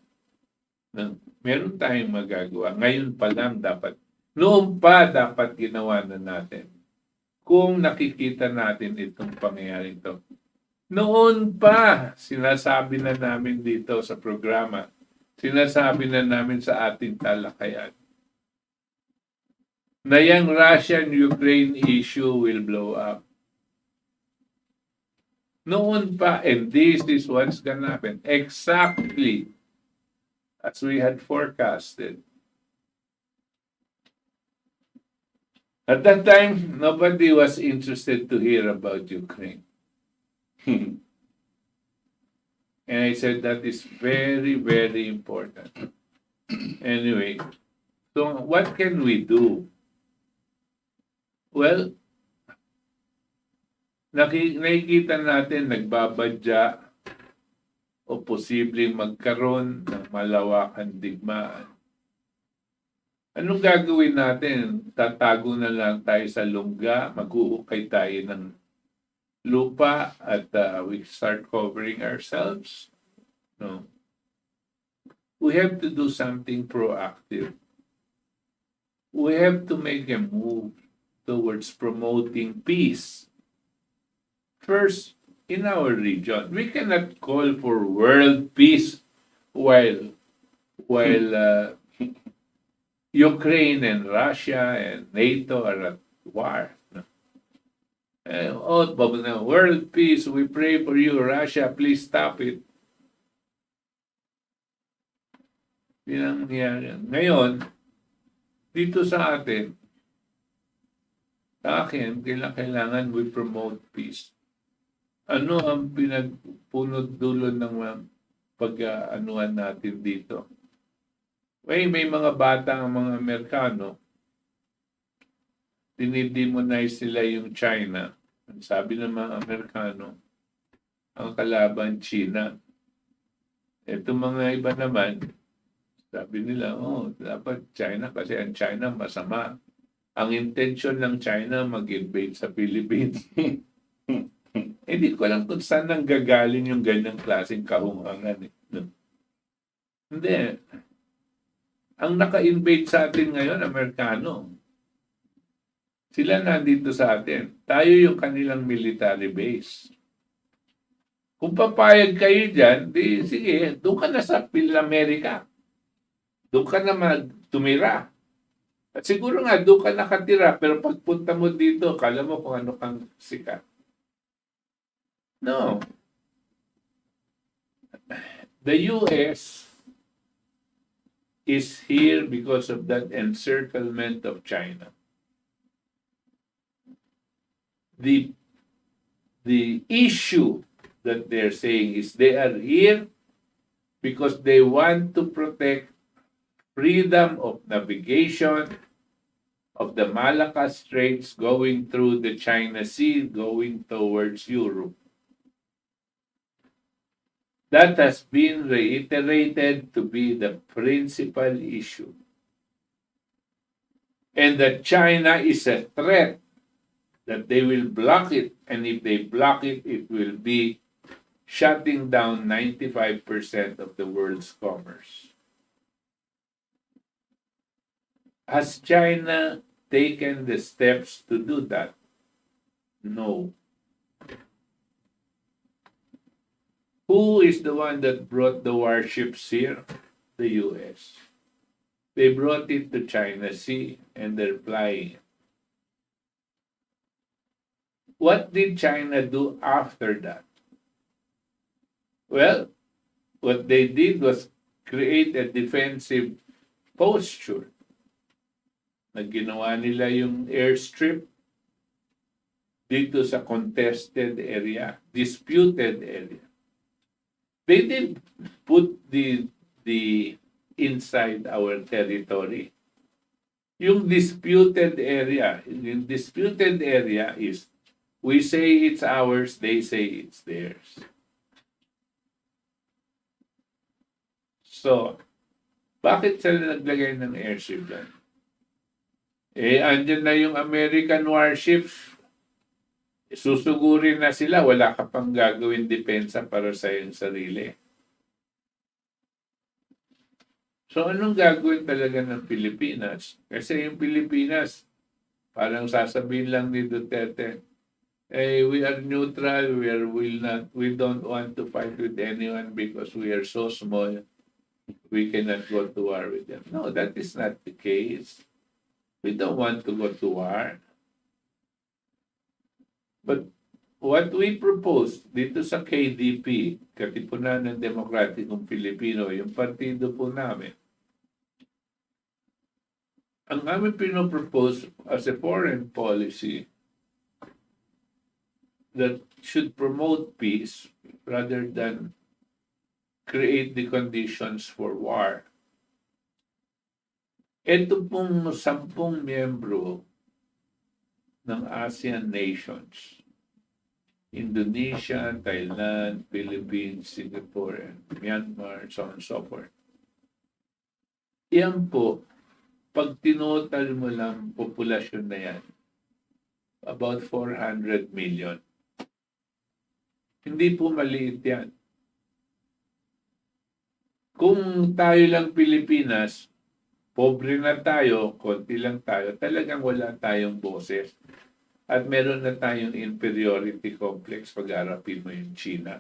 S1: Meron tayong magagawa. Ngayon pa lang dapat. Noon pa dapat ginawa na natin. Kung nakikita natin itong pangyayaring ito. Noon pa, sinasabi na namin dito sa programa, sinasabi na namin sa ating talakayan, na yung Russian-Ukraine issue will blow up. Noon pa, and this is what's gonna happen. Exactly as we had forecasted. At that time, nobody was interested to hear about Ukraine. And I said that is very, very important. Anyway, so what can we do? Well, nakikita natin nagbabadya o posibleng magkaroon ng malawakang digmaan. Anong gagawin natin? Tatago na lang tayo sa lungga, maghuhukay tayo ng lupa at we start covering ourselves? No. We have to do something proactive. We have to make a move towards promoting peace. First, in our region, we cannot call for world peace while Ukraine and Russia and NATO are at war. World peace, we pray for you, Russia, please stop it. Yun ang nangyari. Ngayon, dito sa atin, sa akin, kailangan we promote peace. Ano ang pinagpunod dulo ng pag-anuhan natin dito? May mga bata ang mga Amerikano, dinidemonize sila yung China. Ang sabi ng mga Amerikano, ang kalaban China. Ito mga iba naman, sabi nila, dapat China kasi ang China masama. Ang intention ng China mag-invade sa Philippines. Hindi ko alam kung saan nang gagaling yung ganyang klaseng kahunghangan. Hindi. Ang naka-invade sa atin ngayon, Amerikano. Sila nandito sa atin. Tayo yung kanilang military base. Kung papayag kayo dyan, di sige, doon ka na sa Amerika. Doon ka na tumira. At siguro nga, doon ka nakatira, pero pagpunta mo dito, kala mo kung ano kang sikat. No. The U.S. is here because of that encirclement of China. The issue that they're saying is they are here because they want to protect freedom of navigation of the Malacca Straits going through the China Sea, going towards Europe. That has been reiterated to be the principal issue. And that China is a threat, that they will block it, and if they block it, it will be shutting down 95% of the world's commerce. Has China taken the steps to do that? No. Who is the one that brought the warships here? The U.S. They brought it to China Sea and they're flying it. What did China do after that? Well, what they did was create a defensive posture. Ginawa nila yung airstrip dito sa contested area, disputed area. They did put the inside our territory. Yung disputed area is we say it's ours, they say it's theirs. So, bakit sila naglagay ng airship dyan? Andyan na yung American warships. Susugurin na sila, wala ka pang gagawin depensa para sa iyong sarili. So, anong gagawin talaga ng Pilipinas? Kasi yung Pilipinas, parang sasabihin lang ni Duterte, we are neutral, we don't want to fight with anyone because we are so small, we cannot go to war with them. No, that is not the case. We don't want to go to war. But what we propose dito sa KDP, Katipunan ng Demokratikong Pilipino, yung partido po namin, ang aming pinopropose as a foreign policy that should promote peace rather than create the conditions for war. Ito pong 10 miyembro ng ASEAN nations, Indonesia, Thailand, Philippines, Singapore, and Myanmar, so on and so forth. Yan po, pag tinotal mo lang populasyon na yan, about 400 million. Hindi po maliit yan. Kung tayo lang Pilipinas, pobre na tayo, konti lang tayo, talagang wala tayong boses. At meron na tayong inferiority complex pag harapin mo yung China.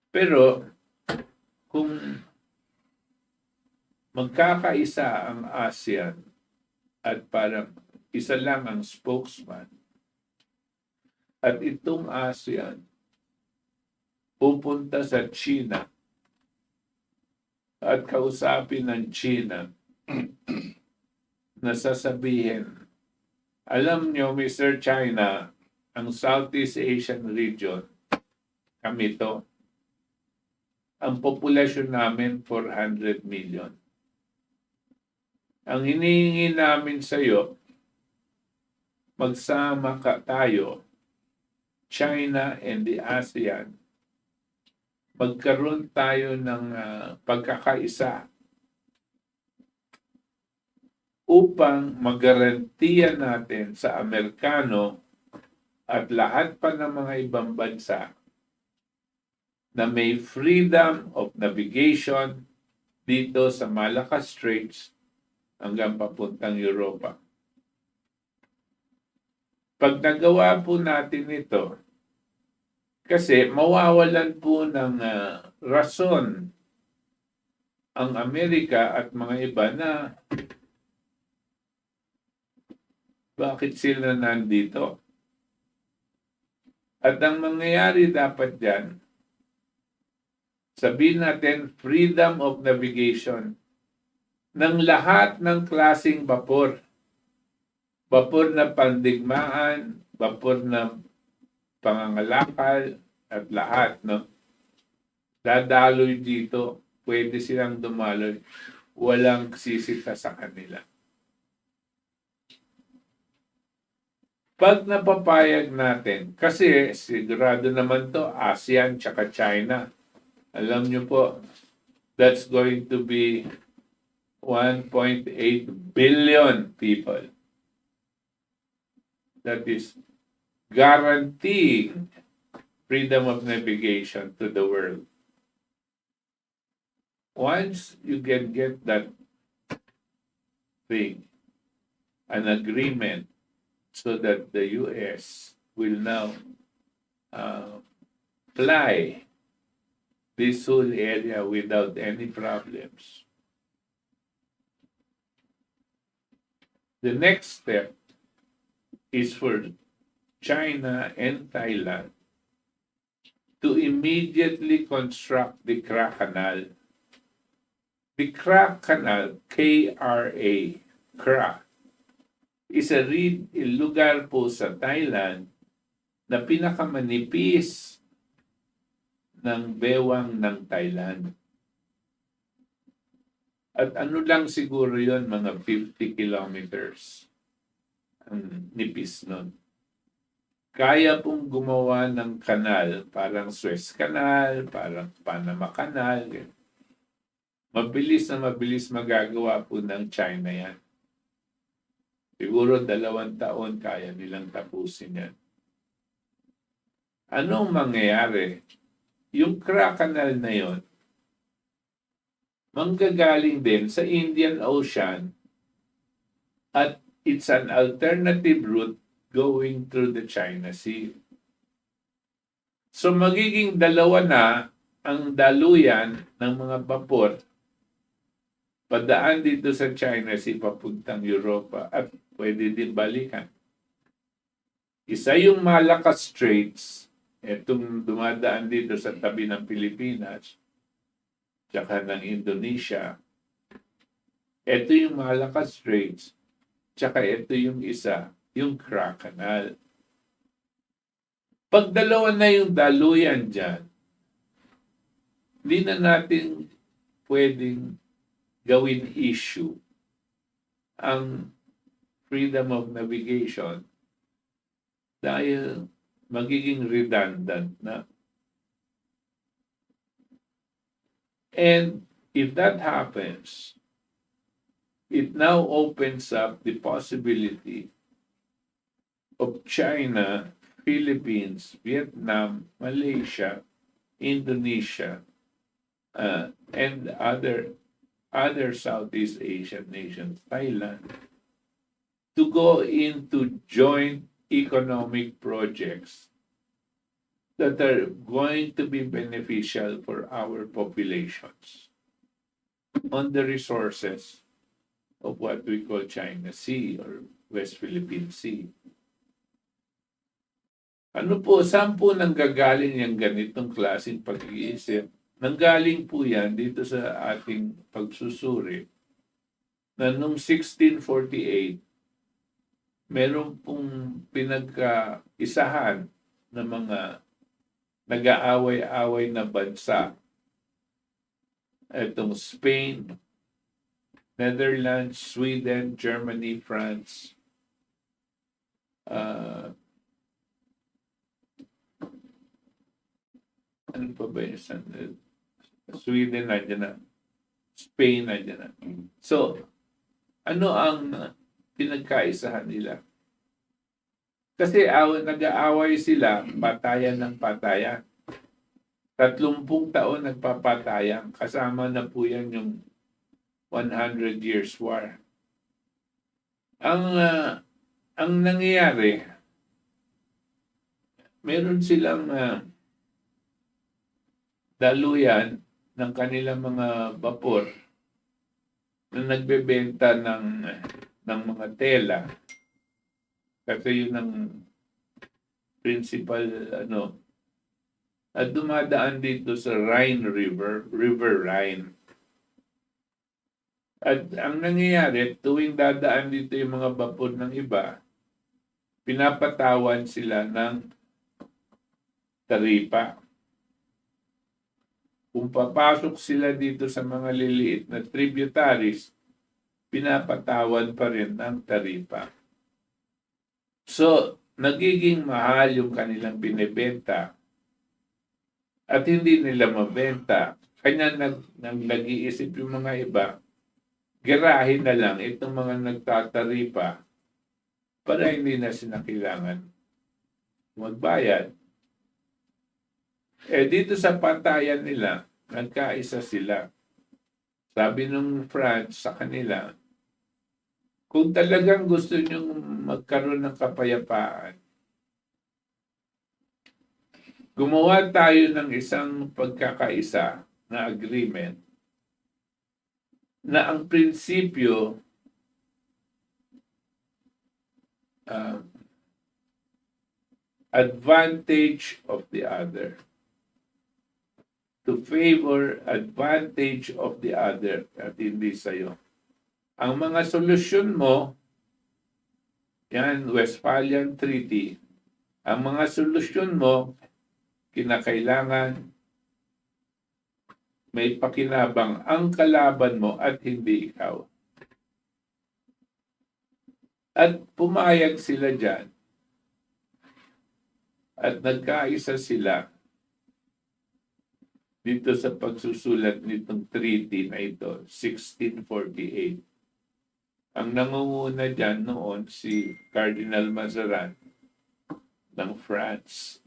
S1: Pero, kung magkakaisa ang ASEAN at parang isa lang ang spokesman, at itong ASEAN pupunta sa China at kausapin ng China na sasabihin, alam nyo, Mr. China, ang Southeast Asian region, kami to, ang populasyon namin 400 million. Ang hinihingi namin sa iyo, magsama tayo, China and the ASEAN, magkaroon tayo ng pagkakaisa upang magarantiya natin sa Amerikano at lahat pa ng mga ibang bansa na may freedom of navigation dito sa Malacca Straits hanggang papuntang Europa. Pag nagawa po natin ito, kasi mawawalan po ng rason ang Amerika at mga iba na bakit sila nandito. At ang mangyayari dapat dyan, sabihin natin freedom of navigation ng lahat ng klaseng vapor. Vapor na pandigmaan, vapor na pangangalakal, at lahat, no? Dadaloy dito, pwede silang dumaloy, walang sisita sa kanila. Pag napapayag natin, kasi sigurado naman to, ASEAN tsaka China, alam nyo po, that's going to be 1.8 billion people. That is guaranteeing freedom of navigation to the world. Once you can get that thing, an agreement, so that the U.S. will now fly this whole area without any problems. The next step is for China and Thailand to immediately construct the Kra Canal. The Kra Canal, K-R-A, Kra, is a lugar po sa Thailand na pinakamanipis ng bewang ng Thailand. At ano lang siguro yon, mga 50 kilometers ang nipis nun. Kaya pong gumawa ng kanal, parang Suez Canal, parang Panama Canal. Mabilis na mabilis magagawa po ng China yan. Siguro 2 taon kaya nilang tapusin yan. Anong mangyayari? Yung Kra Canal na yon, manggagaling din sa Indian Ocean at it's an alternative route going through the China Sea. So magiging 2 na ang daluyan ng mga vapor padaan dito sa China Sea papuntang Europa at pwede din balikan. Isa yung Malacca Straits, itong dumadaan dito sa tabi ng Pilipinas, tsaka ng Indonesia. Ito yung Malacca Straits, tsaka ito yung isa, yung Kra Canal. Pag 2 na yung daluyan dyan, hindi na natin pwedeng gawin issue ang freedom of navigation dahil magiging redundant na. And if that happens, it now opens up the possibility of China, Philippines, Vietnam, Malaysia, Indonesia, and other Southeast Asian nations, Thailand, to go into joint economic projects that are going to be beneficial for our populations on the resources of what we call China Sea or West Philippine Sea. Ano po, saan po nanggagaling yung ganitong klaseng pag-iisip? Nanggaling po yan dito sa ating pagsusuri na noong 1648, meron pong pinagkaisahan ng mga nag-aaway-away na bansa. Itong Spain, Netherlands, Sweden, Germany, France, ano pa ba yung Sweden, nandiyan na. Spain, nandiyan na. So, ano ang pinagkaisahan nila? Kasi nag-aaway sila, patayan ng patayan. 30 taon nagpapatayan. Kasama na po yan yung 100 Years War. Ang nangyayari, meron silang daluyan ng kanilang mga vapor na nagbebenta ng mga tela. Kasi yun ang principal at dumadaan dito sa Rhine River Rhine. At ang nangyayari, tuwing dadaan dito yung mga vapor ng iba, pinapatawan sila ng taripa. Kung papasok sila dito sa mga liliit na tributaries, pinapatawan pa rin ng taripa. So, nagiging mahal yung kanilang binibenta at hindi nila mabenta. Kanya nag-iisip yung mga iba, girahin na lang itong mga nagtataripa para hindi na sila kailangan magbayad. Dito sa patayan nila, nagkaisa sila. Sabi ng France sa kanila, kung talagang gusto nyong magkaroon ng kapayapaan, gumawa tayo ng isang pagkakaisa na agreement na ang prinsipyo advantage of the other. To favor advantage of the other at hindi sa'yo. Ang mga solusyon mo, yan, Westphalian Treaty, ang mga solusyon mo, kinakailangan may pakinabang ang kalaban mo at hindi ikaw. At pumayag sila dyan. At nagkaisa sila dito sa pagsusulat nitong treaty na ito, 1648. Ang nangunguna dyan noon si Cardinal Mazarin ng France.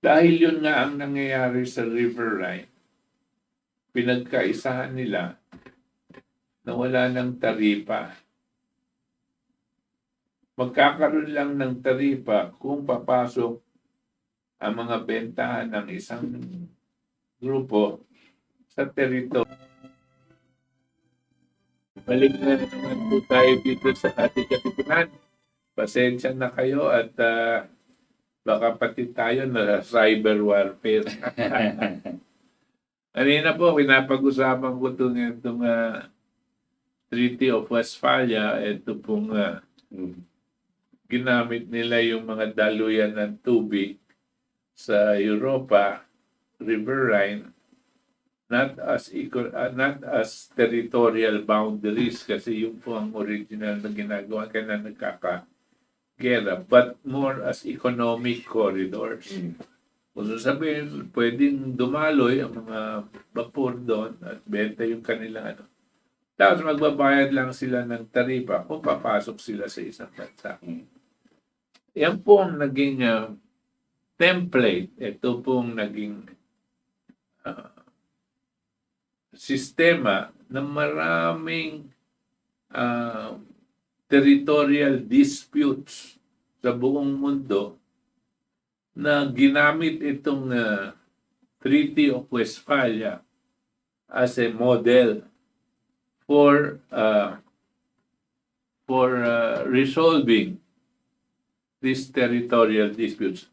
S1: Dahil yun nga ang nangyayari sa River Rhine, pinagkaisahan nila na wala ng taripa. Magkakaroon lang ng taripa kung papasok ang mga bentahan ng isang grupo sa teritoryo. Balik na naman po tayo dito sa Ating Katipunan. Pasensya na kayo at baka pati tayo na cyber warfare. Kanina po, pinapag-usapan ko itong Treaty of Westphalia. Ito pong ginamit nila yung mga daluyan ng tubig sa Europa, River Rhine, not as territorial boundaries kasi yung po ang original na ginagawa kaya gera, but more as economic corridors. Kung sabihin, pwedeng dumaloy ang mga vapor doon at benta yung kanilang ano. Tapos magbabayad lang sila ng taripa kung papasok sila sa isang bansa. Yan po ang naging template. Ito pong naging sistema ng maraming territorial disputes sa buong mundo na ginamit itong Treaty of Westphalia as a model for resolving these territorial disputes.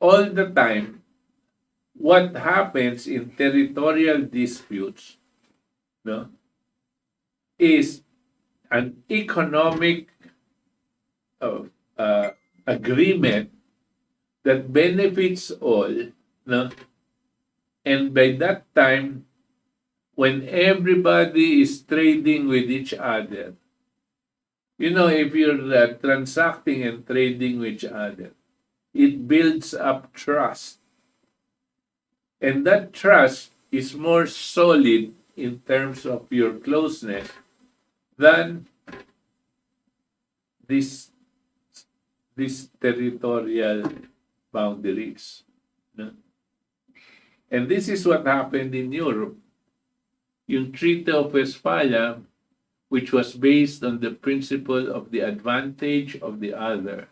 S1: All the time, what happens in territorial disputes, no, is an economic agreement that benefits all, no? And by that time, when everybody is trading with each other, you know, if you're transacting and trading with each other, it builds up trust. And that trust is more solid in terms of your closeness than these territorial boundaries. No? And this is what happened in Europe. Yung Treaty of Westphalia, which was based on the principle of the advantage of the other,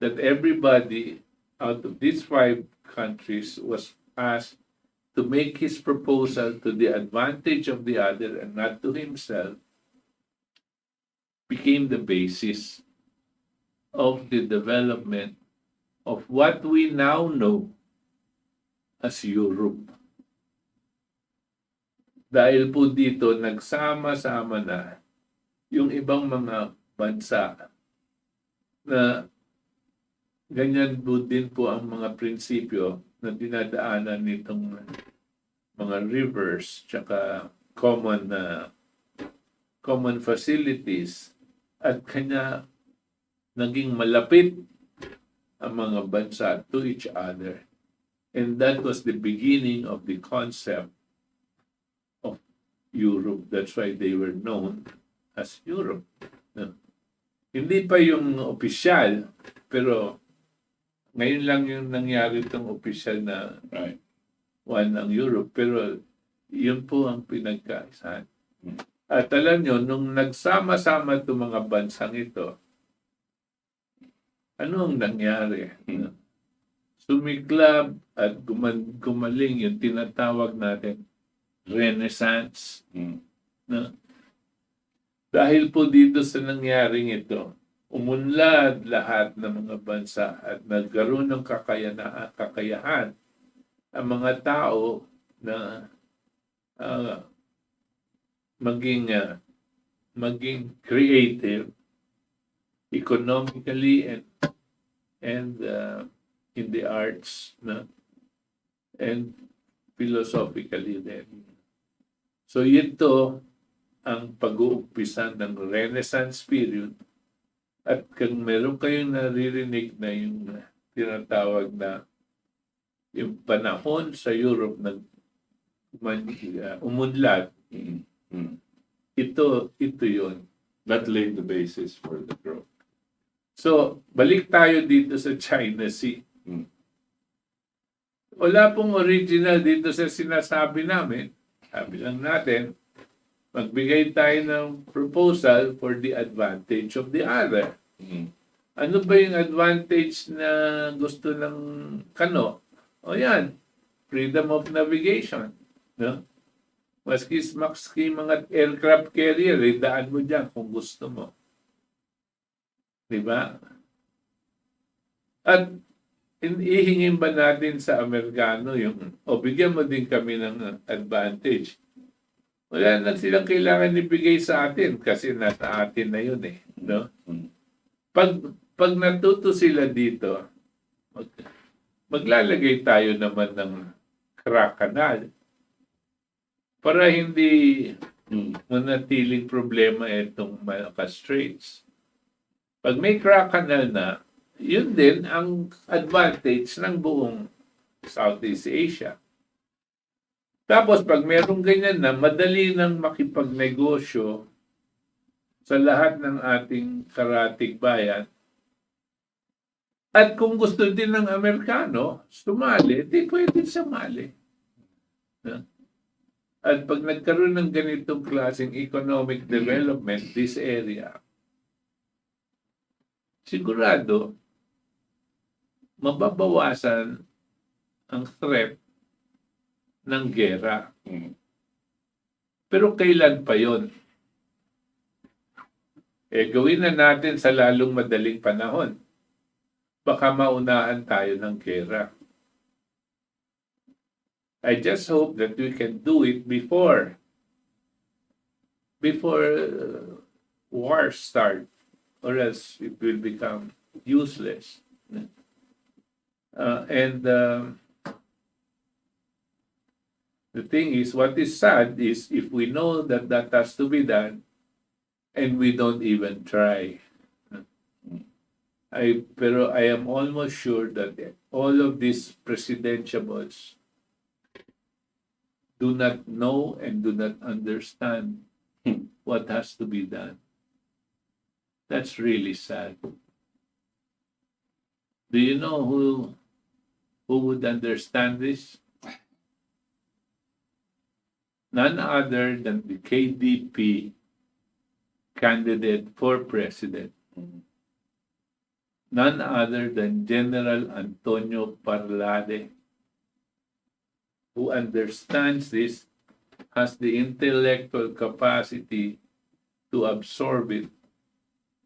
S1: that everybody out of these 5 countries was asked to make his proposal to the advantage of the other and not to himself, became the basis of the development of what we now know as Europe. Dahil po dito, nagsama-sama na yung ibang mga bansa na ganyan po din po ang mga prinsipyo na dinadaanan nitong mga rivers tsaka common facilities at kanya naging malapit ang mga bansa to each other. And that was the beginning of the concept of Europe. That's why they were known as Europe. No? Hindi pa yung opisyal, pero ngayon lang yung nangyari itong opisyal na one ng Europe. Pero yun po ang pinagkaisahan. At alam nyo, nung nagsama-sama itong mga bansang ito, ano ang nangyari? Sumiklab at gumaling yung tinatawag natin Renaissance. No? Dahil po dito sa nangyaring ito, umunlad lahat ng mga bansa at nagkaroon ng kakayahan ang mga tao na maging creative economically and in the arts, no? And philosophically then. So ito ang pag-uumpisa ng Renaissance period. At kung meron kayong naririnig na yung tinatawag na yung panahon sa Europe na umunlad, ito yun.
S2: That laid the basis for the growth.
S1: So, balik tayo dito sa China Sea. Wala pong original dito sa sinasabi namin. Sabi lang natin, magbigay tayo ng proposal for the advantage of the other. Ano ba yung advantage na gusto ng kano? O yan, freedom of navigation. No? Maski mga aircraft carrier, daan mo dyan kung gusto mo. Diba? At ihingin ba natin sa Amerikano yung, bigyan mo din kami ng advantage. Wala na silang kailangan ibigay sa atin kasi nasa atin na yun eh. No? Pag natuto sila dito, maglalagay tayo naman ng crack canal para hindi manatiling problema itong Malacca Straits. Pag may crack canal na, yun din ang advantage ng buong Southeast Asia. Tapos pag merong ganyan na, madali nang makipagnegosyo sa lahat ng ating karatig bayan. At kung gusto din ng Amerikano sumali, di pwede sumali. At pag nagkaroon ng ganitong klaseng economic development, this area, sigurado, mababawasan ang threat ng gera. Pero kailan pa yon? Gawin na natin sa lalong madaling panahon. Baka maunahan tayo ng gera. I just hope that we can do it before wars start, or else it will become useless. The thing is, what is sad is if we know that that has to be done and we don't even try. Pero I am almost sure that all of these presidentiables do not know and do not understand what has to be done. That's really sad. Do you know who would understand this? None other than the KDP candidate for president. None other than General Antonio Parlade, who understands this, has the intellectual capacity to absorb it,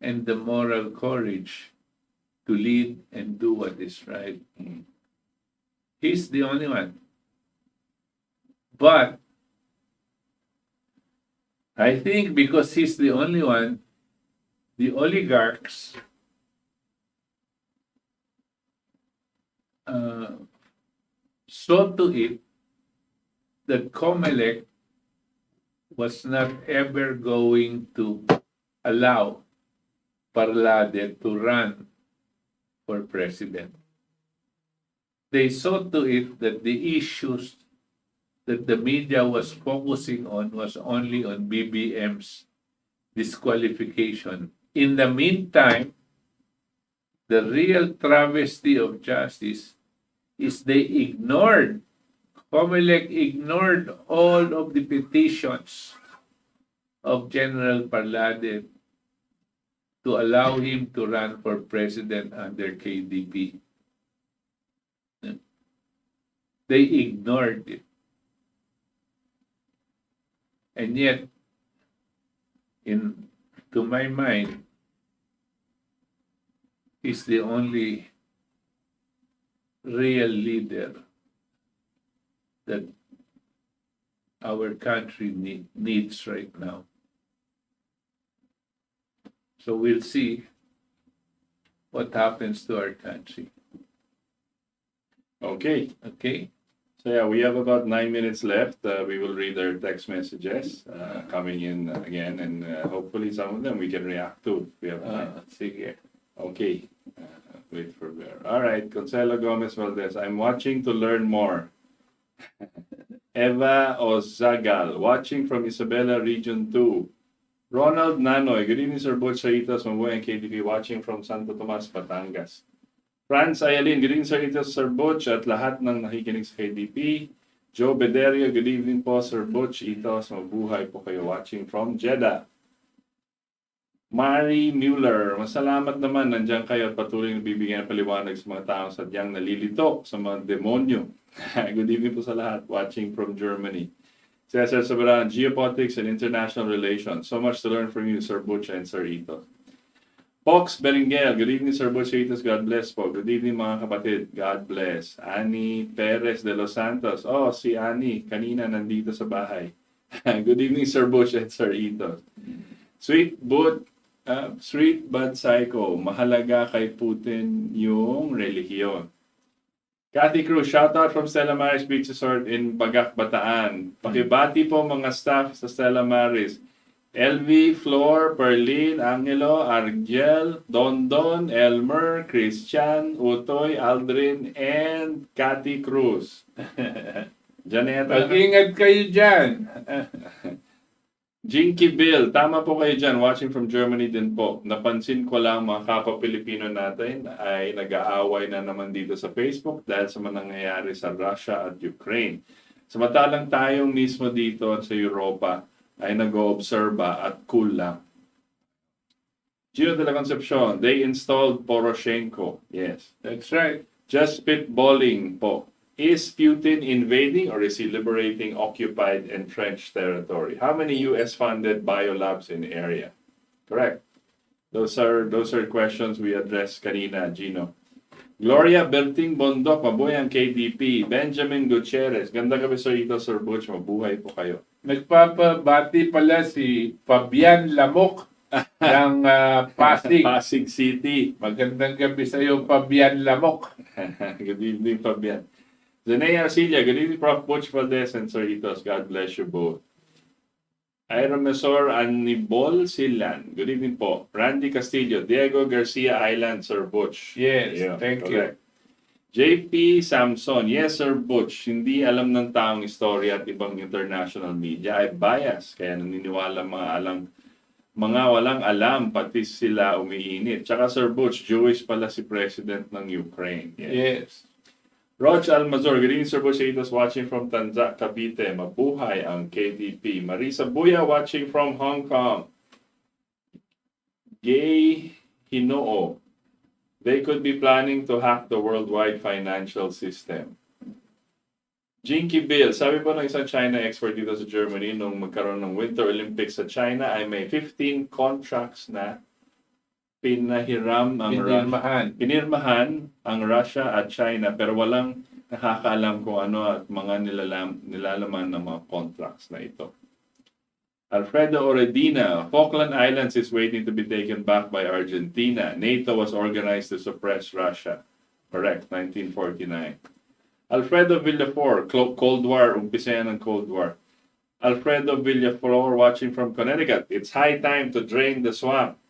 S1: and the moral courage to lead and do what is right. He's the only one. But I think because he's the only one, the oligarchs saw to it that COMELEC was not ever going to allow Parlade to run for president. They saw to it that the issues that the media was focusing on was only on BBM's disqualification. In the meantime, the real travesty of justice is they ignored, COMELEC ignored all of the petitions of General Parlade to allow him to run for president under KDP. They ignored it. And yet, to my mind, he's the only real leader that our country needs right now. So we'll see what happens to our country.
S2: Okay.
S1: Okay?
S2: So yeah, we have about 9 minutes left. We will read our text messages coming in again, and hopefully some of them we can react to. We have time.
S1: Sige.
S2: Okay. Wait for Bear. All right, Consuelo Gomez Valdes. I'm watching to learn more. Eva Ozagal, watching from Isabela Region 2. Ronald Nanoy, good evening, Sir Butch, Saritas, Mabuhay, and KDP, watching from Santo Tomas, Batangas. Franz Ayalin, good evening, Saritas, Sir Butch, at lahat ng nakikinig sa KDP. Joe Bederio, good evening po, Sir Butch, Itos, mabuhay po kayo, watching from Jeddah. Mary Mueller, masalamat naman, nandiyan kayo at patuloy na bibigyan ng paliwanag sa mga taong sadyang nalilito sa mga demonyo. Good evening po sa lahat, watching from Germany. Cesar Soberan, Geopolitics and International Relations. So much to learn from you, Sir Butch and Sir Ito. Pox Beringel, good evening, Sir Butch, Itos, God bless po. Good evening, mga kapatid, God bless. Annie Perez de Los Santos, oh, si Annie, kanina nandito sa bahay. Good evening, Sir Butch and Sir Ito. Sweet but psycho, mahalaga kay Putin yung relihiyon. Cathy Cruz, shoutout from Stella Maris Beach Resort in Bagak, Bataan. Pakibati po mga staff sa Stella Maris. LV, Flor, Perlin, Angelo, Argel, Dondon, Elmer, Christian, Utoy, Aldrin, and Cathy Cruz. Janeta.
S1: Mag-ingat kayo dyan.
S2: Jinky Bill, tama po kayo dyan. Watching from Germany din po. Napansin ko lang mga kapwa Pilipino natin ay nag-aaway na naman dito sa Facebook dahil sa mga nangyayari sa Russia at Ukraine. Samantalang tayong mismo dito sa Europa ay nag-oobserba at cool lang. Gino de la Concepcion, they installed Poroshenko. Yes.
S1: That's right.
S2: Just spitballing po. Is Putin invading or is he liberating occupied entrenched territory? How many US-funded biolabs in the area? Correct. Those are questions we addressed kanina, Gino. Gloria Berting Bondok, mabuhay ang KDP. Benjamin Gutierrez, ganda gabi Sir Ito, Sir Butch, mabuhay po kayo.
S1: Nagpapabati pala si Fabian Lamok ng Pasig.
S2: Pasig City.
S1: Magandang gabi sa iyo, Fabian Lamok.
S2: Good evening, Fabian. Zenea Arcilia, good evening, Prof. Butch Valdes and Sir Itos. God bless you both. Ira Mesor Anibol Silan, good evening po. Randy Castillo, Diego Garcia Island, Sir Butch.
S1: Yes, thank you.
S2: JP Samson, yes Sir Butch, hindi alam ng taong istorya at ibang international media ay bias. Kaya naniniwala mga walang alam, pati sila umiinit. Tsaka Sir Butch, Jewish pala si President ng Ukraine.
S1: Yes.
S2: Roch Almazor, good evening Sir Butch, Itos watching from Tanza, Cavite. Mabuhay ang KDP. Marisa Buya watching from Hong Kong. Gay Hinoo, they could be planning to hack the worldwide financial system. Jinky Bill, sabi po ng isang China expert dito sa Germany nung magkaroon ng Winter Olympics sa China ay may 15 contracts na pinirmahan ang Russia at China pero walang nakakaalam kung ano at mga nilalaman ng mga contracts na ito. Alfredo Oredina, Falkland Islands is waiting to be taken back by Argentina. NATO was organized to suppress Russia. Correct, 1949. Alfredo Villaflor, Cold War, umpisa yan ng Cold War. Alfredo Villaflor watching from Connecticut. It's high time to drain the swamp.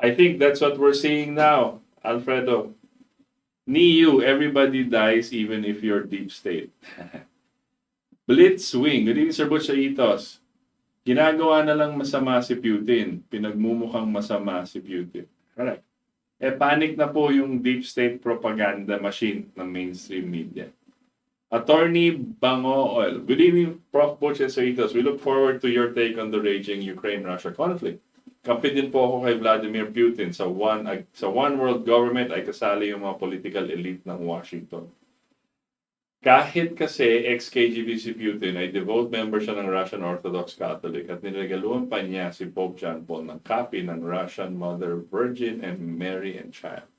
S2: I think that's what we're seeing now, Alfredo. NIU, everybody dies even if you're deep state. Blitzwing, good evening Sir Butch sa Itos. Ginagawa na lang masama si Putin. Pinagmumukhang masama si Putin. Correct. Panic na po yung deep state propaganda machine ng mainstream media. Attorney Bango Oil, good evening Prof. Butch and Sir Itos. We look forward to your take on the raging Ukraine-Russia conflict. Kampi din po ako kay Vladimir Putin sa one world government ay kasali yung mga political elite ng Washington. Kahit kasi ex-KGB si Putin ay devout member siya ng Russian Orthodox Catholic at niregaluhan pa niya si Pope John Paul ng copy ng Russian Mother Virgin and Mary and Child.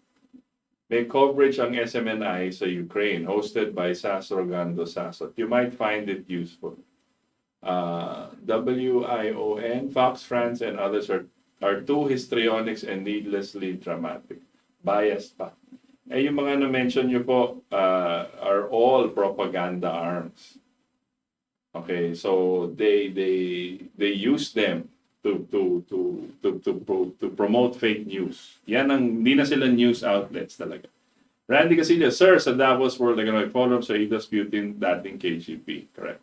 S2: May coverage ang SMNI sa Ukraine hosted by Sas Rogando Sasot. You might find it useful. WION, Fox France, and others are too histrionics and needlessly dramatic. Biased pa. Yung mga na-mention nyo po are all propaganda arms. Okay, so they use them to promote fake news. Yan ang hindi na sila news outlets talaga. Randy Casillas, sir, sa Davos World Economic Forum, sa Itos Putin, dating KGP. Correct.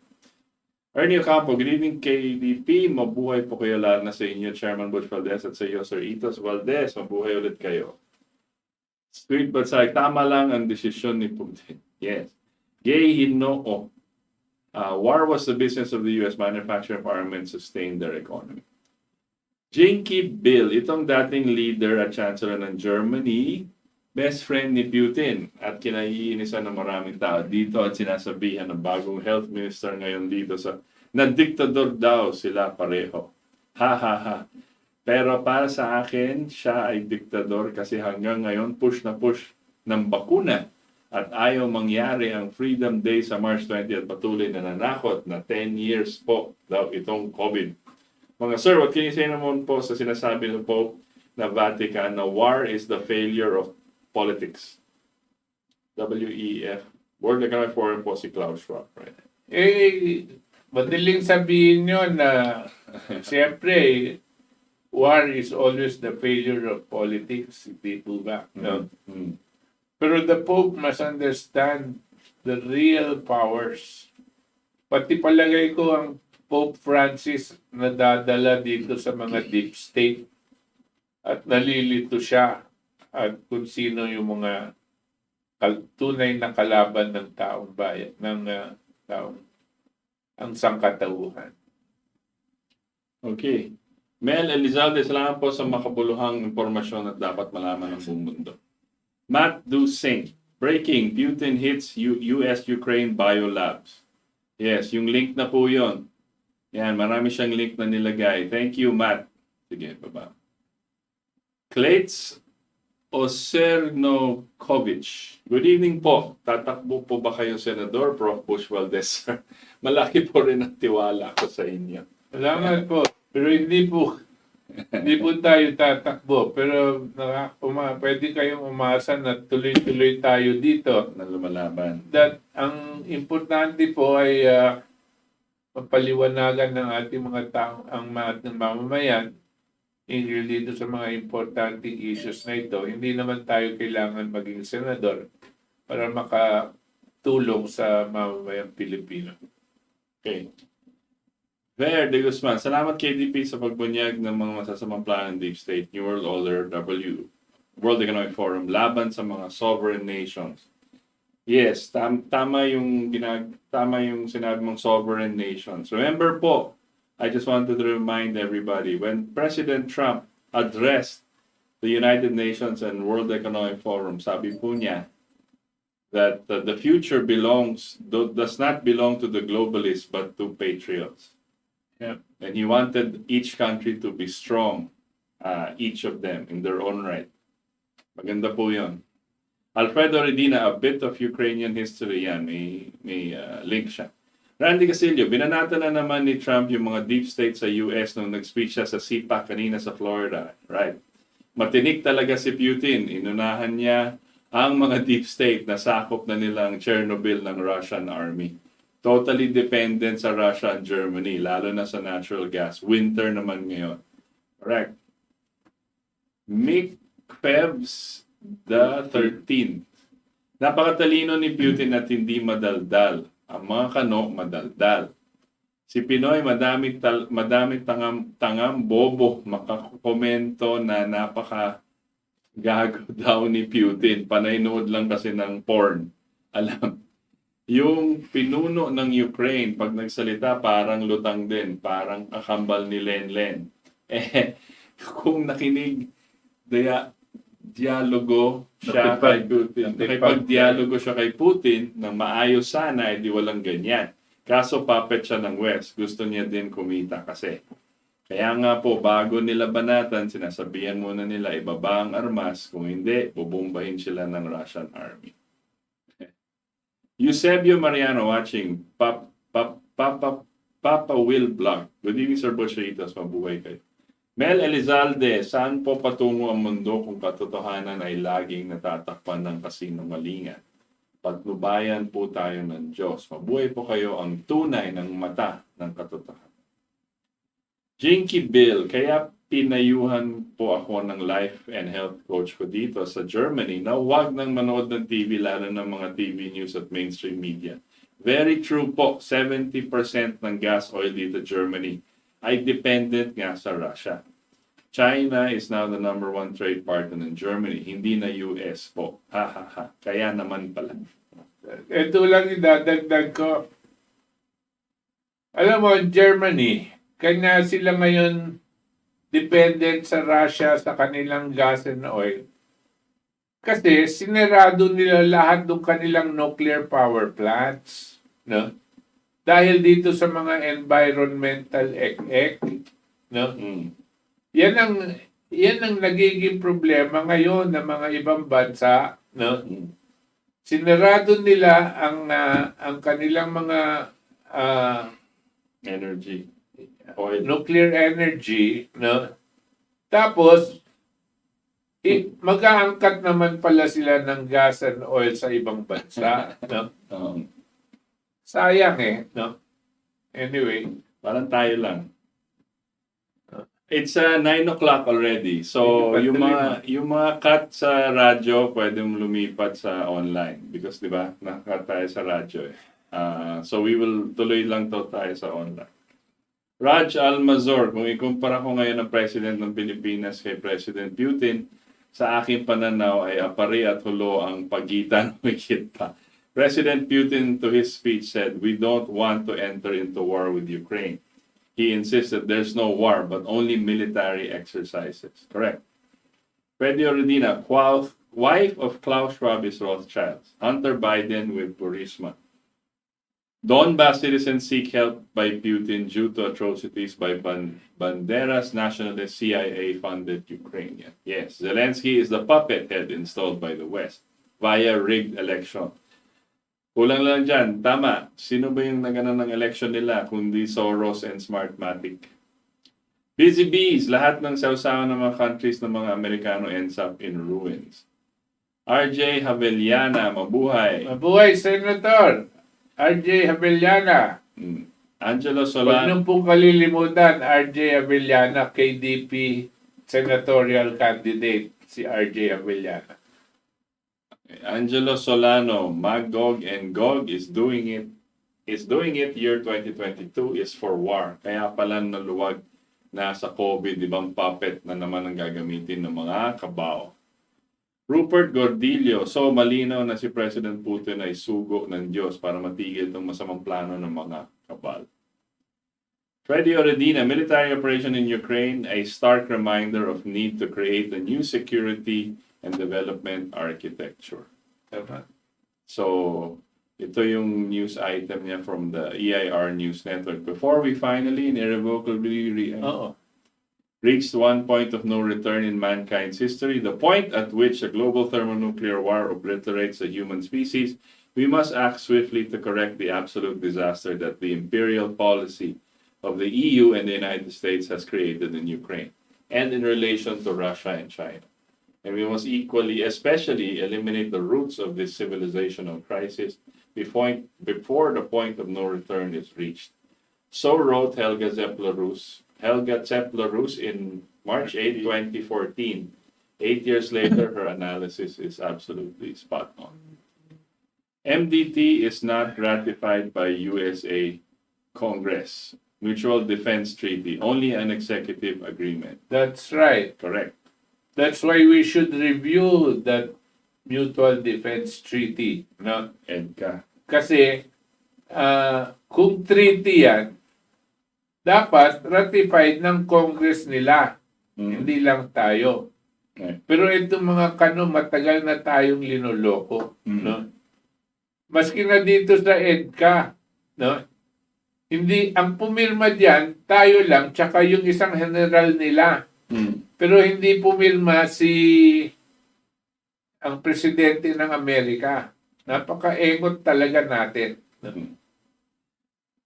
S2: Ernie Ocampo, good evening KDP. Mabuhay po kayo lalo na sa inyo, Chairman Butch Valdes at sa iyo, Sir Itos Valdes. Mabuhay ulit kayo. Sweet but say, tama lang ang desisyon ni Putin. Yes. Gay Hinoo. War was the business of the U.S. manufacturing armament sustained their economy. Jinky Bill, itong dating leader at chancellor ng Germany, best friend ni Putin at kinaiinisan ng maraming tao dito at sinasabihan ng bagong health minister ngayon dito na diktador daw sila pareho. Ha ha ha. Pero para sa akin, siya ay diktador kasi hanggang ngayon push ng bakuna at ayaw mangyari ang Freedom Day sa March 20 at patuloy na nanakot na 10 years po daw itong COVID. Mga sir, what can you say naman po sa sinasabi ng Pope na Vatican na war is the failure of politics? WEF, World Economic Forum po si Klaus Schwab. Right?
S1: madaling sabihin nyo na siyempre, war is always the failure of politics, hindi po ba? No?
S2: Mm.
S1: Pero the Pope must understand the real powers. Pati palagay ko ang Pope Francis nadadala dito sa mga deep state at nalilito siya at kung sino yung mga tunay na kalaban ng taong bayan, ng taong ang sangkatauhan.
S2: Okay. Mel Elizalde, salamat po sa makabuluhang impormasyon at dapat malaman ng buong mundo. Matt Dusing, breaking, Putin hits US-Ukraine biolabs. Yes, yung link na po yon. Yan, marami siyang link na nilagay. Thank you, Matt. Sige, baba. Clates Osernokovich. Good evening po. Tatakbo po ba kayo, Senador Prof. Bush Valdes? Malaki po rin ang tiwala ko sa inyo.
S1: Salamat po. Pero hindi po tayo tatakbo. Pero pwede kayong umasa na tuloy-tuloy tayo dito.
S2: Na lumalaban.
S1: That ang importante po ay mapaliwanagan ng ating mga tao, ang ating mamamayan hinggil dito sa mga importanteng issues na ito. Hindi naman tayo kailangan maging senador para makatulong sa mamamayang Pilipino.
S2: Okay. Ver de Guzman, salamat KDP sa pagbunyag ng mga masasamang plano ng Deep State, New World Order, World Economic Forum, laban sa mga sovereign nations. Yes, tama yung sinabi mong sovereign nations. Remember po, I just wanted to remind everybody, when President Trump addressed the United Nations and World Economic Forum, sabi po niya that the future does not belong to the globalists but to patriots.
S1: Yeah.
S2: And he wanted each country to be strong, each of them in their own right. Maganda po yun. Alfredo Redina, a bit of Ukrainian history yan. May link siya. Randy Casillo, binanata na naman ni Trump yung mga deep state sa US nung nag-speech siya sa CPAC kanina sa Florida. Right. Matinik talaga si Putin. Inunahan niya ang mga deep state na sakop na nilang Chernobyl ng Russian army. Totally dependent sa Russia and Germany, lalo na sa natural gas. Winter naman ngayon. Correct. Mick Pebs the 13th. Napakatalino ni Putin at hindi madaldal. Ang mga kano, madaldal. Si Pinoy, madaming tangam bobo makakomento na napaka-gago daw ni Putin. Panay-nood lang kasi ng porn. Alam, yung pinuno ng Ukraine, pag nagsalita, parang lutang din. Parang kakambal ni Lenlen. Kung nakinig, dialogo siya kay Putin. Nakipag-dialogo siya kay Putin ng maayos sana, hindi walang ganyan. Kaso puppet siya ng West. Gusto niya din kumita kasi. Kaya nga po, bago nila banatan, sinasabihan muna nila ibaba ang armas. Kung hindi, bubombahin sila ng Russian army. Eusebio Mariano watching. Papa Will Vlog. Good evening, Sir Bocheritos. Mabuhay kayo. Mel Elizalde, saan po patungo ang mundo kung katotohanan ay laging natatakpan ng kasinungalingan? Patnubayan po tayo ng Diyos. Mabuhay po kayo ang tunay ng mata ng katotohanan. Jinky Bill, kaya pinayuhan po ako ng life and health coach ko dito sa Germany na huwag nang manood ng TV, lalo ng mga TV news at mainstream media. Very true po, 70% ng gas oil dito Germany ay dependent nga sa Russia. China is now the #1 trade partner in Germany, hindi na US po. Kaya naman pala.
S1: Ito lang idadagdag ko. Alam mo, Germany, kanya sila ngayon dependent sa Russia sa kanilang gas and oil. Kasi sinarado nila lahat ng kanilang nuclear power plants. No? Dahil dito sa mga environmental no? Yan ang nagiging problema ngayon ng mga ibang bansa, no? Sinarado nila ang kanilang mga
S2: Energy. Oil.
S1: nuclear energy, no? Tapos mag-aangkat naman pala sila ng gas and oil sa ibang bansa, no? Sayang no? Anyway,
S2: Parang tayo lang. It's 9 o'clock already. So,
S1: Hindi pa
S2: yung mga cut sa radyo, pwede mong lumipat sa online. Because, di ba, nakakat tayo sa radyo eh. So, we will tuloy lang to tayo sa online. Raj Almazor, kung ikumpara ko ngayon ang President ng Pilipinas kay President Putin, sa aking pananaw ay apari at hulo ang pagitan higit pa. President Putin to his speech said, "We don't want to enter into war with Ukraine." He insisted there's no war but only military exercises. Correct. Freddie Oredina, wife of Klaus Schwab is Rothschild. Hunter Biden with Burisma. Donbass citizens seek help by Putin due to atrocities by Banderas nationalist CIA-funded Ukrainian. Yes, Zelensky is the puppet head installed by the West via rigged election. Kulang lang dyan, tama. Sino ba yung nagana ng election nila kundi Soros and Smartmatic? Busy bees, lahat ng sausawan ng mga countries ng mga Amerikano ends up in ruins. RJ Haveliana, mabuhay.
S1: mabuhay, Senator! RJ Havellana.
S2: Angelo
S1: Huwag
S2: Solano.
S1: niyong pong kalilimutan, RJ Havellana, KDP senatorial candidate, si RJ Havellana.
S2: Angelo Solano, Magog and Gog is doing it. Year 2022 is for war. Kaya pala naluwag na sa COVID, ibang puppet na naman ang gagamitin ng mga kabao. Rupert Gordillo, so malinaw na si President Putin ay sugo ng Diyos para matigil itong masamang plano ng mga kabal. Freddie Oredina, military operation in Ukraine, a stark reminder of need to create a new security and development architecture. So, ito yung news item niya from the EIR News Network. Before we finally irrevocably reached one point of no return in mankind's history, the point at which a global thermonuclear war obliterates the human species, we must act swiftly to correct the absolute disaster that the imperial policy of the EU and the United States has created in Ukraine and in relation to Russia and China. And we must equally, especially, eliminate the roots of this civilizational crisis before the point of no return is reached. So wrote Helga Zepp-LaRouche in March 8, 2014. 8 years later, her analysis is absolutely spot on. MDT is not ratified by USA Congress. Mutual Defense Treaty, only an executive agreement.
S1: That's right.
S2: Correct.
S1: That's why we should review that Mutual Defense Treaty. No?
S2: EDCA.
S1: Kasi kung treaty yan, dapat ratified ng Congress nila. Hindi lang tayo.
S2: Okay.
S1: Pero itong mga matagal na tayong linuloko. No? Maski na dito sa EDCA, no? Hindi, ang pumirma diyan, tayo lang, tsaka yung isang general nila. Pero hindi pumirma ang presidente ng Amerika. Napaka-engot talaga natin.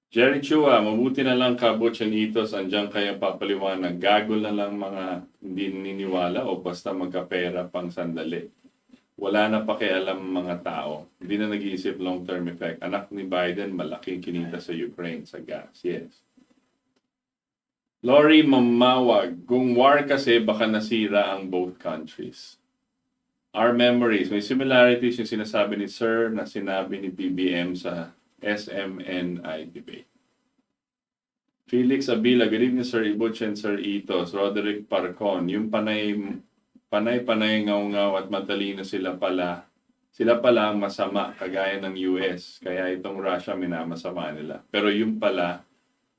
S2: Jerry Chua, mabuti na lang ka, Butch and Itos, andyan kayo papaliwanag. Gago na lang mga hindi niniwala o basta magkapera pang sandali. Wala na pakialam mga tao. Hindi na nag-iisip long-term effect. Anak ni Biden, malaking kinita sa Ukraine, sa gas. Yes. Lori Mamawag, kung war kasi baka nasira ang both countries. Our memories, may similarities yung sinasabi ni Sir na sinabi ni BBM sa SMNI debate. Felix Abila, good evening Sir Butch and Sir Itos. Roderick Parcon, yung panay-panay ngaw-ngaw at matalino sila pala ang masama kagaya ng US. Kaya itong Russia minamasama nila. Pero yung pala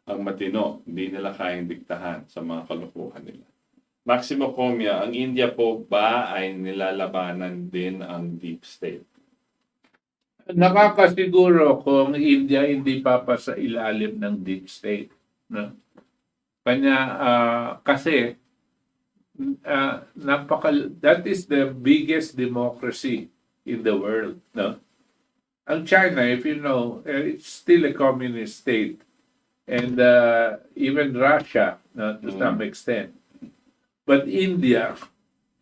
S2: ang matino, hindi nila kayang diktahan sa mga kalokohan nila. Maximo Comia, ang India po ba ay nilalabanan din ang deep state?
S1: Nakakasiguro kung India hindi pa sa ilalim ng deep state. No? Kasi that is the biggest democracy in the world. No? Ang China, if you know, it's still a communist state. And even Russia, to some extent. But India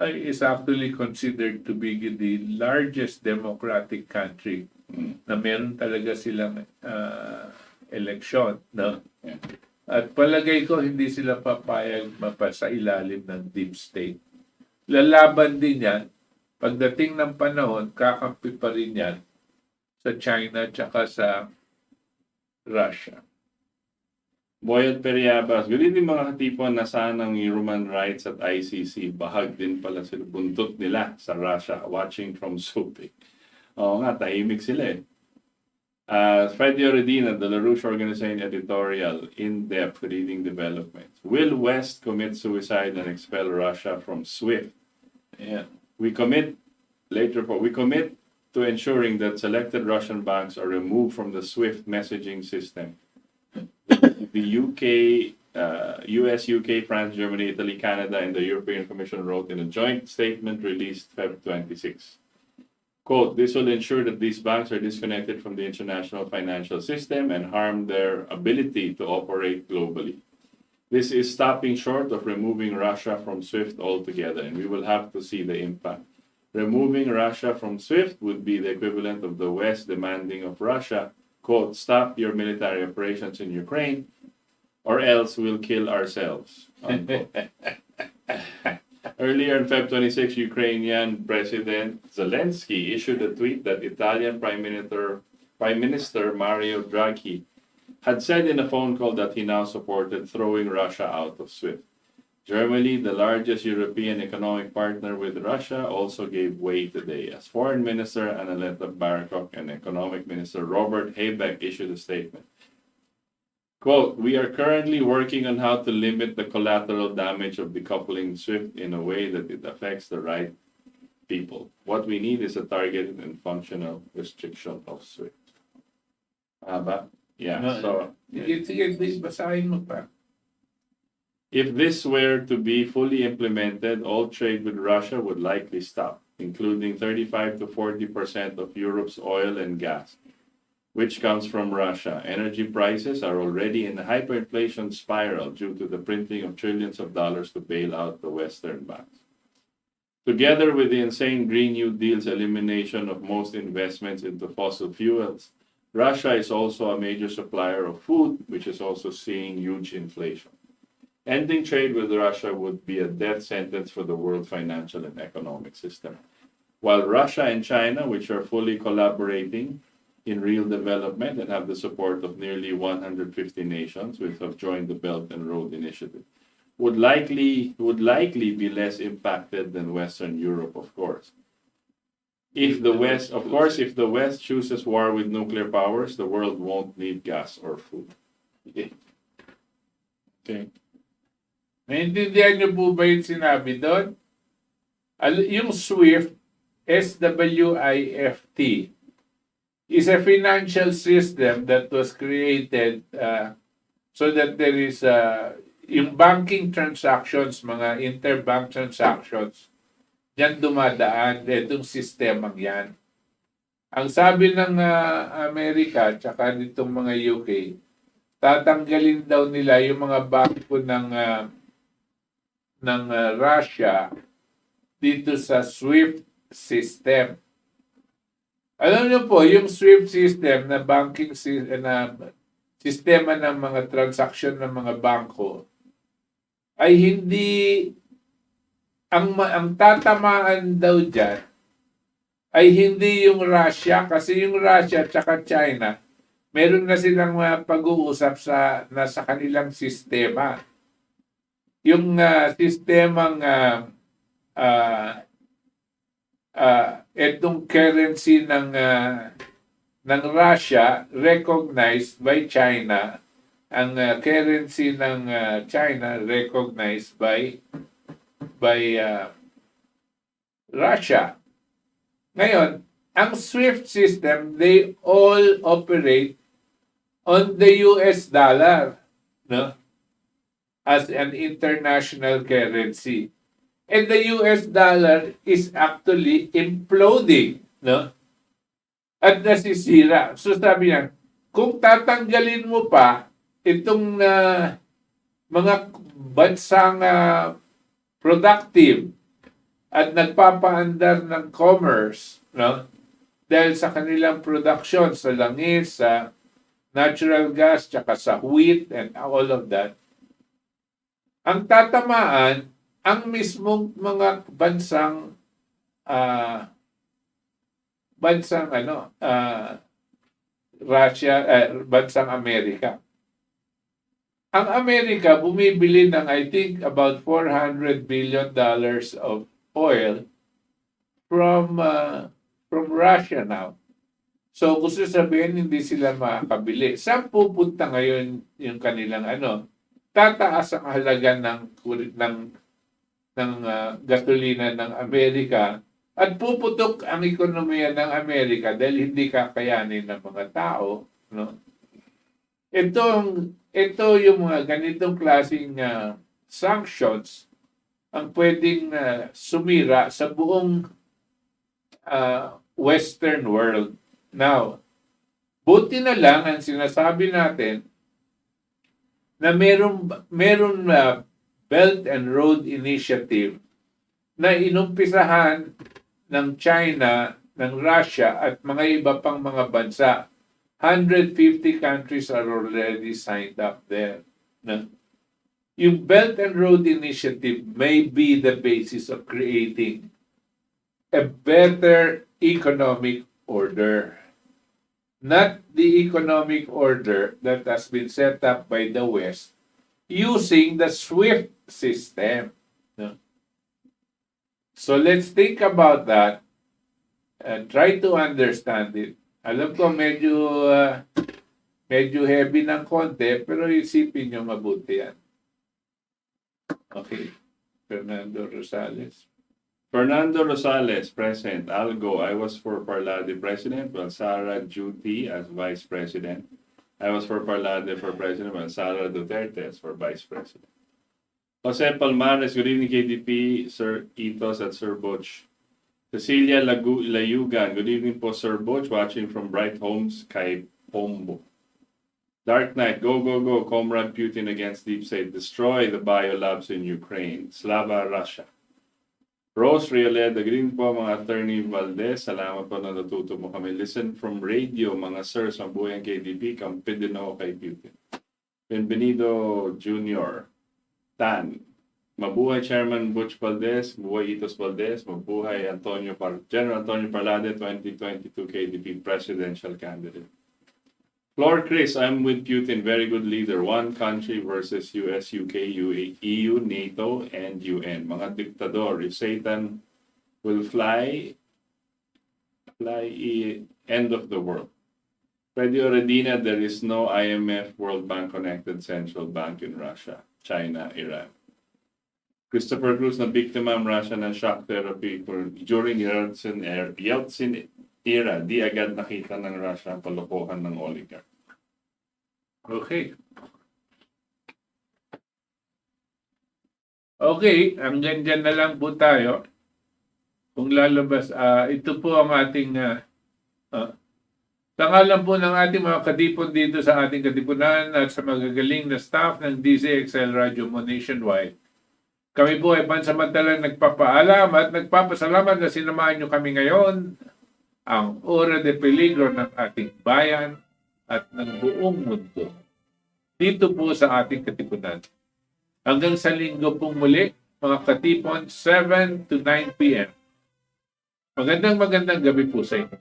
S1: is actually considered to be the largest democratic country na meron talaga silang eleksyon, no?
S2: Yeah.
S1: At palagay ko hindi sila papayag mapasa ilalim ng deep state. Lalaban din yan. Pagdating ng panahon, kakampi pa rin yan sa China tsaka sa Russia.
S2: Boyet Periabas, good evening mga katipon, nasaan ang human rights at ICC? Bahag din pala sila, buntot nila sa Russia, watching from Subic. Oo nga, tahimik sila eh. Freddie Oredina, the LaRouche Organization editorial, in-depth reading developments. Will West commit suicide and expel Russia from SWIFT?
S1: Ayan.
S2: We commit to ensuring that selected Russian banks are removed from the SWIFT messaging system. The UK, US, UK, France, Germany, Italy, Canada, and the European Commission wrote in a joint statement released Feb 26. Quote, this will ensure that these banks are disconnected from the international financial system and harm their ability to operate globally. This is stopping short of removing Russia from SWIFT altogether, and we will have to see the impact. Removing Russia from SWIFT would be the equivalent of the West demanding of Russia, quote, stop your military operations in Ukraine, or else we'll kill ourselves, unquote. Earlier on Feb 26, Ukrainian President Zelensky issued a tweet that Italian Prime Minister Mario Draghi had said in a phone call that he now supported throwing Russia out of SWIFT. Germany, the largest European economic partner with Russia, also gave way today as Foreign Minister Annalena Baerbock and Economic Minister Robert Habeck issued a statement. Quote, we are currently working on how to limit the collateral damage of decoupling SWIFT in a way that it affects the right people. What we need is a targeted and functional restriction of SWIFT. Ba? Yeah, so...
S1: Sige, basahin mo pa.
S2: If this were to be fully implemented, all trade with Russia would likely stop, including 35 to 40% of Europe's oil and gas, which comes from Russia. Energy prices are already in a hyperinflation spiral due to the printing of trillions of dollars to bail out the Western banks. Together with the insane Green New Deal's elimination of most investments into fossil fuels, Russia is also a major supplier of food, which is also seeing huge inflation. Ending trade with Russia would be a death sentence for the world financial and economic system. While Russia and China, which are fully collaborating in real development and have the support of nearly 150 nations which have joined the Belt and Road Initiative, would likely be less impacted than Western Europe, of course. If the West chooses war with nuclear powers, the world won't need gas or food. Okay.
S1: Naintindihan niyo po ba yung sinabi doon? Yung SWIFT, SWIFT, is a financial system that was created so that there is yung banking transactions, mga interbank transactions, diyan dumadaan, itong sistemang yan. Ang sabi ng Amerika, tsaka nitong mga UK, tatanggalin daw nila yung mga bangko ng Russia dito sa SWIFT system. Alam niyo po, yung SWIFT system na banking na sistema ng mga transaksyon ng mga bangko ay hindi ang tatamaan daw diyan ay hindi yung Russia, kasi yung Russia at China meron na silang pag-uusap sa nasa kanilang sistema. Yung sistemang etong currency ng Russia recognized by China, ang currency ng China recognized by Russia. Ngayon, ang SWIFT system, they all operate on the US dollar, no? As an international currency. And the US dollar is actually imploding, no? At nasisira. So sabi niya, kung tatanggalin mo pa itong mga bansang productive at nagpapaandar ng commerce, no? Dahil sa kanilang production sa langis, sa natural gas, tsaka sa wheat and all of that, ang tatamaan, ang mismong mga ah, bansang Russia, bansang Amerika. Ang Amerika bumibili ng I think about $400 billion of oil from Russia now. So gusto sabihin hindi sila makakabili. Saan pupunta ngayon yung kanilang tataas ang halaga ng gasolina ng Amerika at puputok ang ekonomiya ng Amerika dahil hindi kakayanin ng mga tao, no? Ito yung mga ganitong klaseng sanctions ang pwedeng sumira sa buong Western world. Now, buti na lang ang sinasabi natin na meron Belt and Road Initiative na inumpisahan ng China, ng Russia at mga iba pang mga bansa. 150 countries are already signed up there. Yung Belt and Road Initiative may be the basis of creating a better economic order. Not the economic order that has been set up by the West using the SWIFT system. So let's think about that and try to understand it. Alam ko medyo heavy ng konti, pero isipin nyo mabuti yan. Okay. Fernando Rosales, present. I'll go. I was for Parlade president, while Sara Duty as vice president. I was for Parlade for president, while Sara Duterte as for vice president. Jose Palmares, good evening KDP, Sir Itos at Sir Butch. Cecilia Layugan, good evening po Sir Butch, watching from Bright Homes, kay Pombo. Dark Knight, go, go, go, Comrade Putin against Deep State, destroy the biolabs in Ukraine, Slava Russia. Rose Rioleda, good evening po mga attorney Valdes, salamat po na natuto mo kami. Listen from radio, mga sirs, mabuhay ang KDP, kampi din ako kay Putin. Benvenido Jr. Tan, mabuhay Chairman Butch Valdes, mabuhay Itos Valdes, mabuhay General Antonio Parlade, 2022 KDP Presidential Candidate. Floor Chris, I'm with Putin, very good leader. One country versus US, UK, EU, NATO, and UN. Mga diktador, if Satan will fly, end of the world. Freddy Oredina, there is no IMF World Bank connected central bank in Russia, China, Iran. Christopher Cruz, na biktima ang Russia ng shock therapy during Yeltsin era, di agad nakita ng Russia ang palokohan ng oligarch. Okay. Okay, hanggang dyan na lang po tayo. Kung lalabas, ito po ang ating tangalan po ng ating mga katipon dito sa ating katipunan at sa magagaling na staff ng DZXL Radio Mo Nationwide. Kami po ay pansamantalang nagpapaalam at nagpapasalamat na sinamahan nyo kami ngayon ang ora de peligro ng ating bayan at ng buong mundo. Dito po sa ating katipunan. Hanggang sa linggo pong muli, mga katipon, 7 to 9 p.m. Magandang gabi po sa inyo.